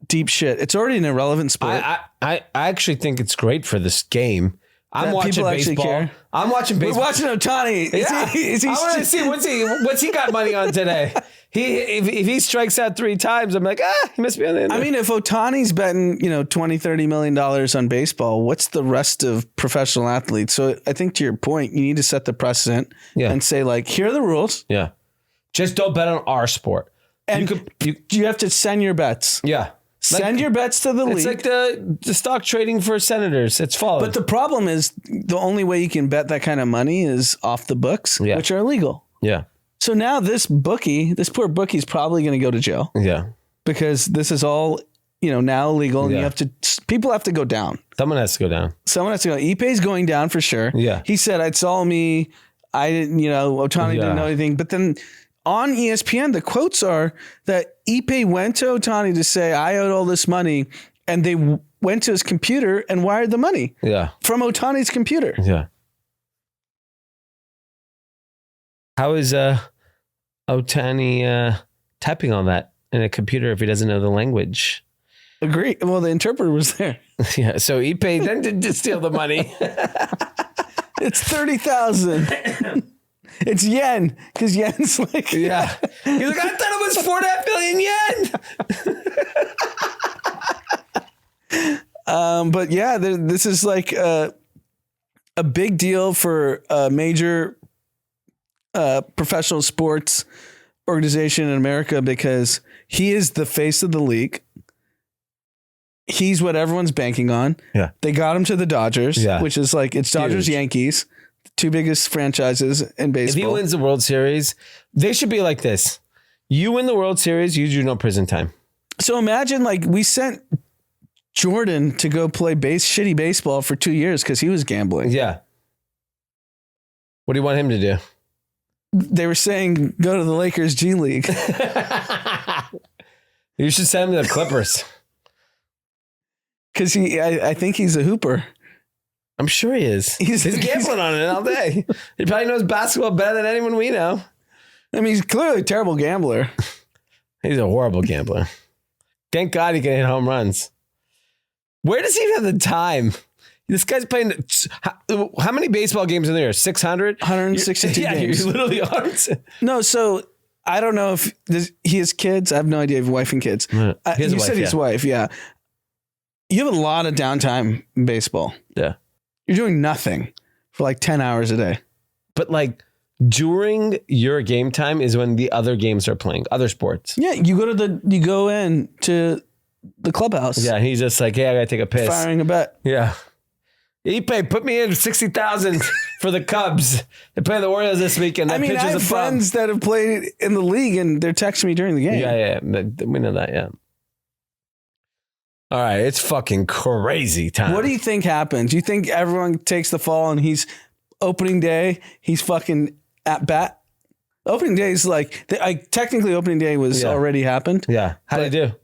deep shit. It's already an irrelevant sport. I actually think it's great for this game. I'm watching baseball. I'm watching baseball. We're watching Ohtani. I want to see what's he got money on today. If he strikes out 3 times, I'm like, he must be on the end. I mean, if Ohtani's betting, $20-30 million on baseball, what's the rest of professional athletes? So I think to your point, you need to set the precedent and say, like, here are the rules. Yeah. Just don't bet on our sport. And you have to send your bets. Yeah. Send your bets to the league. It's like the stock trading for senators. It's followed. But the problem is the only way you can bet that kind of money is off the books, which are illegal. Yeah. So now this poor bookie is probably going to go to jail. Yeah. Because this is all, now illegal, and people have to go down. Someone has to go down. Ipe's going down for sure. Yeah. He said, it's all me. I didn't, Ohtani didn't know anything. But then on ESPN, the quotes are that Ipe went to Ohtani to say, I owed all this money, and they went to his computer and wired the money. Yeah. From Ohtani's computer. Yeah. How is Ohtani typing on that in a computer if he doesn't know the language? Agree. Well, the interpreter was there. Yeah. So Ipe then did steal the money. It's 30,000. It's yen, because yen's like... Yeah. He's like, I thought it was 4.5 billion yen. But yeah, this is like a big deal for a major professional sports organization in America, because he is the face of the league. He's what everyone's banking on. Yeah. They got him to the Dodgers, which is like, it's Dodgers, Yankees. 2 biggest franchises in baseball. If he wins the World Series, they should be like this. You win the World Series, you do no prison time. So imagine, like, we sent Jordan to go play shitty baseball for 2 years because he was gambling. Yeah. What do you want him to do? They were saying, go to the Lakers G League. You should send him to the Clippers. Because I think he's a hooper. I'm sure he is. He's gambling on it all day. He probably knows basketball better than anyone we know. I mean, he's clearly a terrible gambler. He's a horrible gambler. Thank God he can hit home runs. Where does he have the time? This guy's playing. How many baseball games in there? 600? 162 Yeah, games. you literally aren't. No, so I don't know if he has kids. I have no idea if he has wife and kids. He has a You wife, said his wife, yeah. You have a lot of downtime in baseball. Yeah. You're doing nothing for like 10 hours a day. But like during your game time is when the other games are playing, other sports. Yeah, you go in to the clubhouse. Yeah, he's just like, hey, I gotta take a piss. Firing a bet. Yeah. Ipe, put me in 60,000 for the Cubs. They're playing the Orioles this weekend. I mean, I have friends that have played in the league and they're texting me during the game. Yeah. We know that, yeah. All right, it's fucking crazy time. What do you think happens? Do you think everyone takes the fall and he's opening day? He's fucking at bat. Opening day is like, technically opening day was already happened. Yeah. How did they do?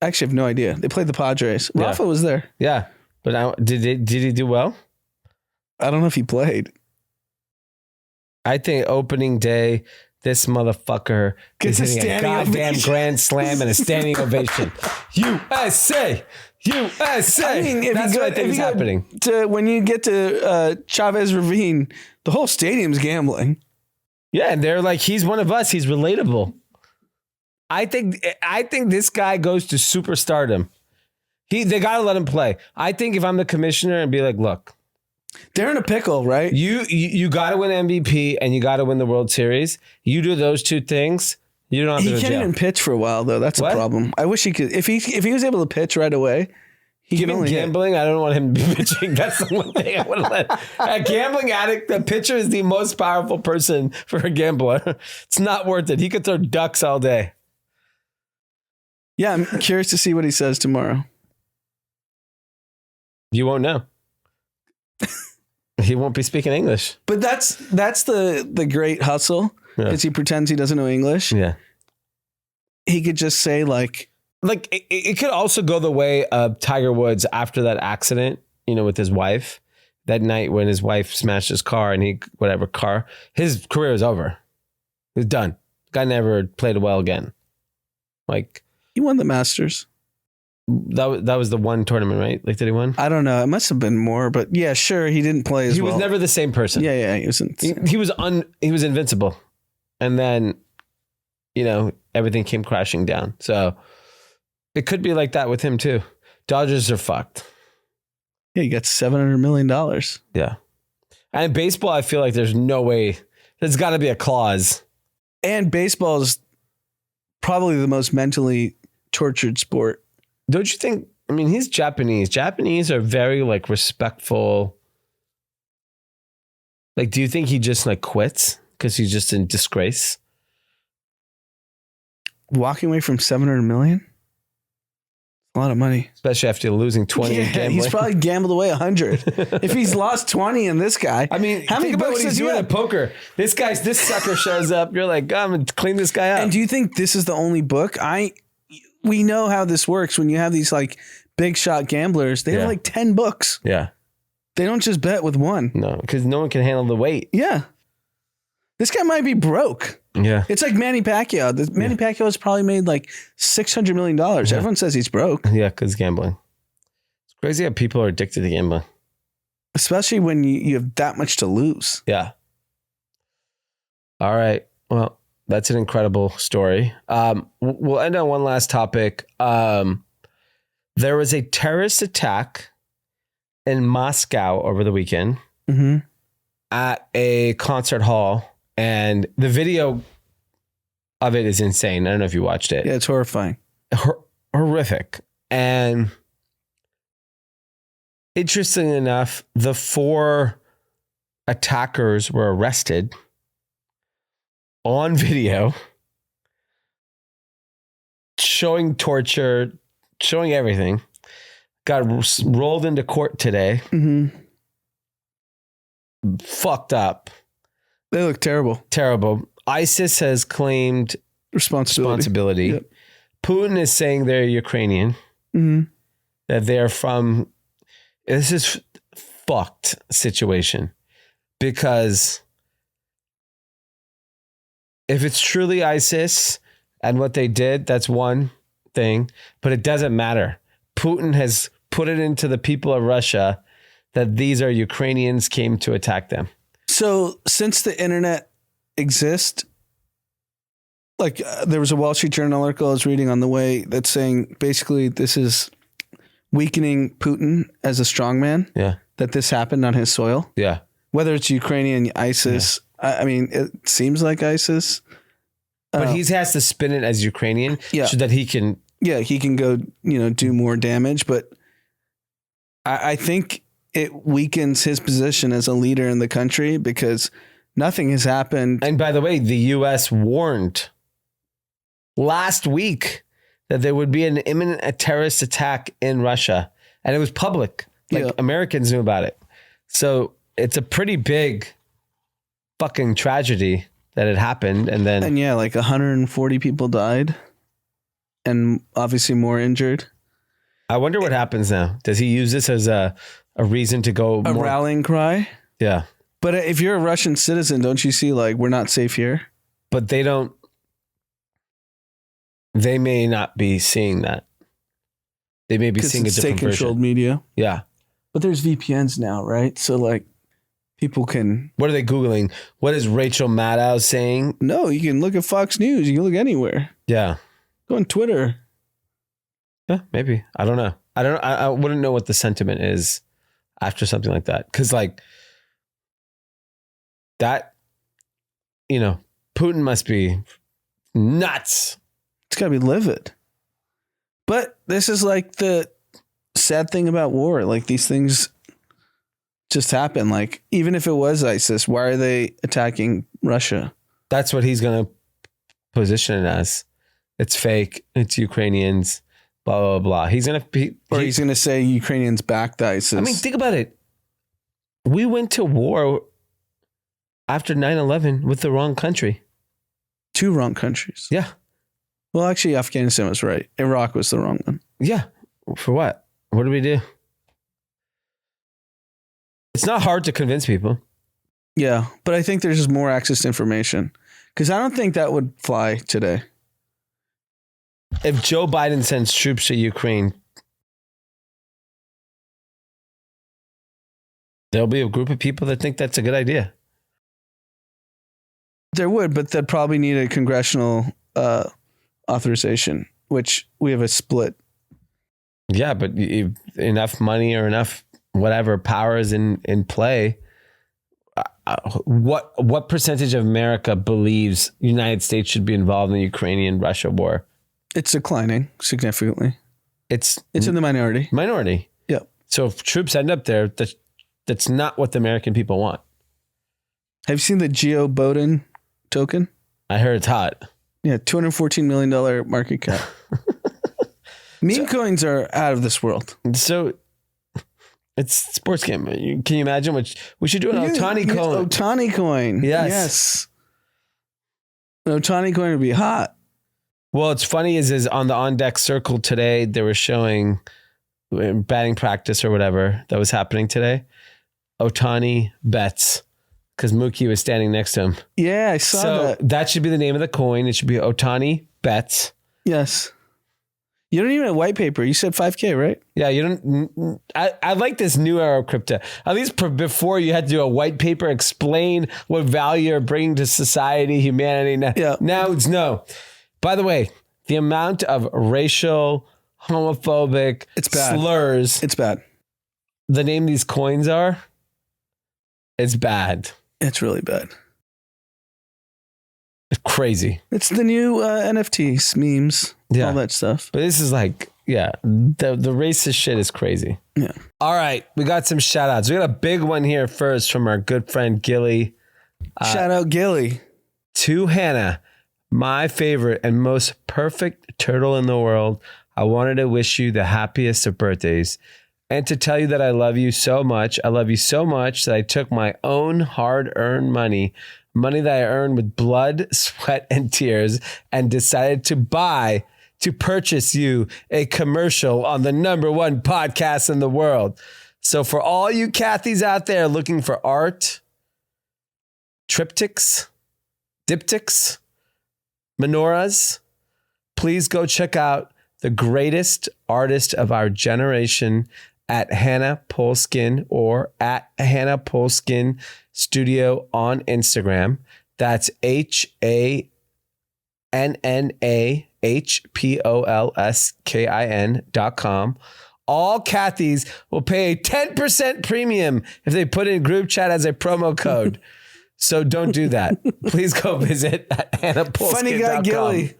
I actually have no idea. They played the Padres. Rafa was there. Yeah. But did he do well? I don't know if he played. I think opening day, this motherfucker Gets is a hitting a standing goddamn ovation. grand slam and a standing ovation. USA! I mean, if That's you go, what I think is happening. When you get to Chavez Ravine, the whole stadium's gambling. Yeah, and they're like, he's one of us. He's relatable. I think this guy goes to superstardom. They got to let him play. I think if I'm the commissioner and be like, look, they're in a pickle, right? You got to win MVP and you got to win the World Series. You do those two things, you don't have to go to He can't jail. even pitch for a while though. That's What? a problem. I wish he could. If he was able to pitch right away, he can Even only hit. gambling, I don't want him to be pitching. That's the one thing I want to let. A gambling addict, the pitcher is the most powerful person for a gambler. It's not worth it. He could throw ducks all day. Yeah, I'm curious to see what he says tomorrow. You won't know. He won't be speaking English. But that's the great hustle because he pretends he doesn't know English. Yeah. He could just say like it could also go the way of Tiger Woods after that accident, with his wife. That night when his wife smashed his car and his career was over. It was done. Guy never played well again. Like he won the Masters. That was the one tournament, right? Like, did he win? I don't know. It must have been more, but yeah, sure. He didn't play as well. He was never the same person. Yeah. He wasn't. He was invincible. And then, everything came crashing down. So it could be like that with him too. Dodgers are fucked. Yeah, he got $700 million. Yeah. And baseball, I feel like there's no way. There's got to be a clause. And baseball is probably the most mentally tortured sport. Don't you think? I mean, he's Japanese. Japanese are very respectful. Like, do you think he just quits because he's just in disgrace? Walking away from $700 million? A lot of money. Especially after losing 20 in gambling. He's probably gambled away 100. If he's lost 20 in this guy. I mean, how many think about books what he's does he doing have? at poker. This sucker shows up. You're like, I'm going to clean this guy up. And do you think this is the only book? We know how this works when you have these big shot gamblers. They have 10 books. Yeah. They don't just bet with one. No, because no one can handle the weight. Yeah. This guy might be broke. Yeah. It's like Manny Pacquiao. Manny Pacquiao has probably made $600 million. Everyone says he's broke. Yeah, because gambling. It's crazy how people are addicted to gambling. Especially when you have that much to lose. Yeah. All right. Well, that's an incredible story. We'll end on one last topic. There was a terrorist attack in Moscow over the weekend at a concert hall. And the video of it is insane. I don't know if you watched it. Yeah, it's horrifying. Horrific. And interesting enough, the 4 attackers were arrested on video, showing torture, showing everything. Got rolled into court today. Fucked up. They look terrible. Terrible. ISIS has claimed responsibility. Yep. Putin is saying they're Ukrainian. That they're from. This is fucked situation because if it's truly ISIS and what they did, that's one thing, but it doesn't matter. Putin has put it into the people of Russia that these are Ukrainians came to attack them. So since the internet exists, like there was a Wall Street Journal article I was reading on the way that's saying basically this is weakening Putin as a strongman. Yeah. That this happened on his soil. Yeah. Whether it's Ukrainian, ISIS. Yeah. I mean, it seems like ISIS. But he has to spin it as Ukrainian so that he can. Yeah, he can go, do more damage. But I think it weakens his position as a leader in the country because nothing has happened. And by the way, the U.S. warned last week that there would be an imminent terrorist attack in Russia. And it was public. Like Americans knew about it. So it's a pretty big fucking tragedy that it happened. And then. And like 140 people died and obviously more injured. I wonder what happens now. Does he use this as a reason to go a rallying cry? Yeah. But if you're a Russian citizen, don't you see like we're not safe here? But they may not be seeing that. They may be seeing a different state-controlled version. media. Yeah. But there's VPNs now, right? So like people can. What are they Googling? What is Rachel Maddow saying? No, you can look at Fox News. You can look anywhere. Yeah. Go on Twitter. Yeah, maybe. I don't know. I wouldn't know what the sentiment is after something like that. Cause like that, Putin must be nuts. It's gotta be livid. But this is like the sad thing about war. Like these things just happen. Like even if it was ISIS, why are they attacking Russia? That's what he's going to position it as. It's fake. It's Ukrainians. Blah, blah, blah. He's going to say Ukrainians backed ISIS. I mean, think about it. We went to war after 9/11 with the wrong country. 2 wrong countries. Yeah. Well, actually, Afghanistan was right. Iraq was the wrong one. Yeah. For what? What did we do? It's not hard to convince people. Yeah. But I think there's just more access to information. Because I don't think that would fly today. If Joe Biden sends troops to Ukraine, there'll be a group of people that think that's a good idea. There would, but they'd probably need a congressional authorization, which we have a split. Yeah, but enough money or enough whatever power is in play. What percentage of America believes the United States should be involved in the Ukrainian-Russia war? It's declining significantly. It's in the minority. Minority. Yep. So if troops end up there, that's not what the American people want. Have you seen the Geo Bowden token? I heard it's hot. Yeah, $214 million market cap. Meme coins are out of this world. So it's a sports game. Can you imagine what we should do an Ohtani coin? Ohtani coin. Yes. An Ohtani coin would be hot. Well, it's funny is on the On Deck Circle today, they were showing batting practice or whatever that was happening today. Ohtani bets because Mookie was standing next to him. Yeah, I saw that. That should be the name of the coin. It should be Ohtani bets. Yes. You don't even have white paper. You said 5K, right? Yeah, you don't. I like this new era of crypto. At least before you had to do a white paper, explain what value you're bringing to society, humanity. Now it's no. By the way, the amount of racial, homophobic slurs. It's bad. The name these coins are, it's bad. It's really bad. It's crazy. It's the new NFTs, memes, all that stuff. But this is like, the racist shit is crazy. Yeah. All right. We got some shout outs. We got a big one here first from our good friend Gilly. Shout out Gilly. To Hannah, my favorite and most perfect turtle in the world. I wanted to wish you the happiest of birthdays and to tell you that I love you so much. I love you so much that I took my own hard-earned money that I earned with blood, sweat, and tears, and decided to purchase you a commercial on the #1 podcast in the world. So for all you Kathys out there looking for art, triptychs, diptychs, menorahs, please go check out the greatest artist of our generation at Hannah Polskin or at Hannah Polskin Studio on Instagram. That's HANNAHPOLSKIN.com. All Kathys will pay a 10% premium if they put in group chat as a promo code. So don't do that. Please go visit at hannahpolskin.com. Funny guy Gilly.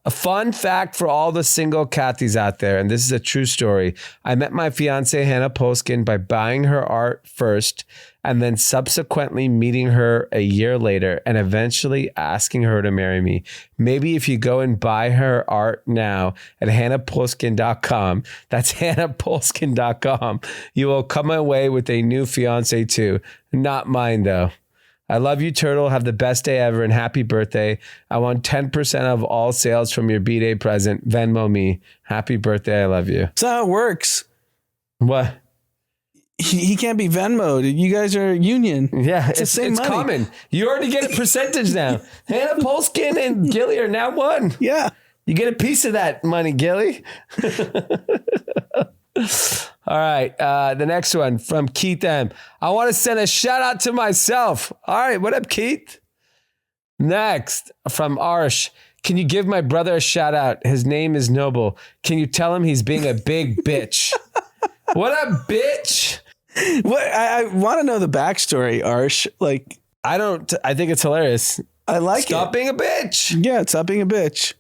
A fun fact for all the single Kathys out there, and this is a true story. I met my fiance Hannah Polskin by buying her art first and then subsequently meeting her a year later and eventually asking her to marry me. Maybe if you go and buy her art now at hannahpolskin.com, that's hannahpolskin.com, you will come away with a new fiance too. Not mine though. I love you, Turtle. Have the best day ever and happy birthday. I want 10% of all sales from your B-Day present. Venmo me. Happy birthday. I love you. That's how it works. What? He can't be Venmo'd. You guys are a union. Yeah, it's the same money. Common. You already get a percentage now. Hannah Polskin and Gilly are now one. Yeah. You get a piece of that money, Gilly. All right. The next one from Keith M. I want to send a shout out to myself. All right. What up, Keith? Next from Arsh. Can you give my brother a shout out? His name is Noble. Can you tell him he's being a big bitch? What up, bitch? What I want to know the backstory, Arsh. Like, I think it's hilarious. I like Stop being a bitch. Yeah, stop being a bitch.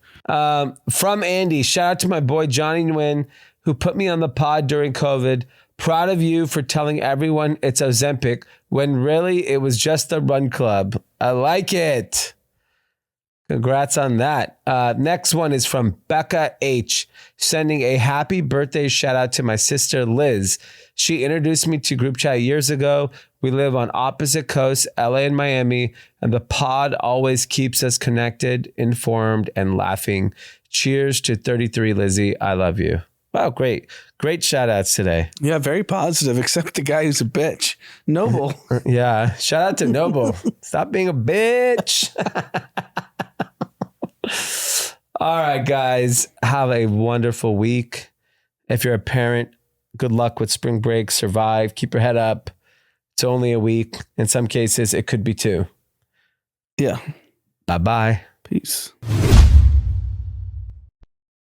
From Andy, shout out to my boy Johnny Nguyen, who put me on the pod during COVID. Proud of you for telling everyone it's Ozempic when really it was just the Run Club. I like it. Congrats on that. Next one is from Becca H, sending a happy birthday shout out to my sister Liz. She introduced me to group chat years ago. We live on opposite coasts, LA and Miami, and the pod always keeps us connected, informed, and laughing. Cheers to 33, Lizzie. I love you. Wow, great. Great shout outs today. Yeah, very positive, except the guy who's a bitch. Noble. Yeah, shout out to Noble. Stop being a bitch. All right, guys, have a wonderful week. If you're a parent, good luck with spring break. Survive. Keep your head up. It's only a week. In some cases, it could be 2. Yeah. Bye-bye. Peace.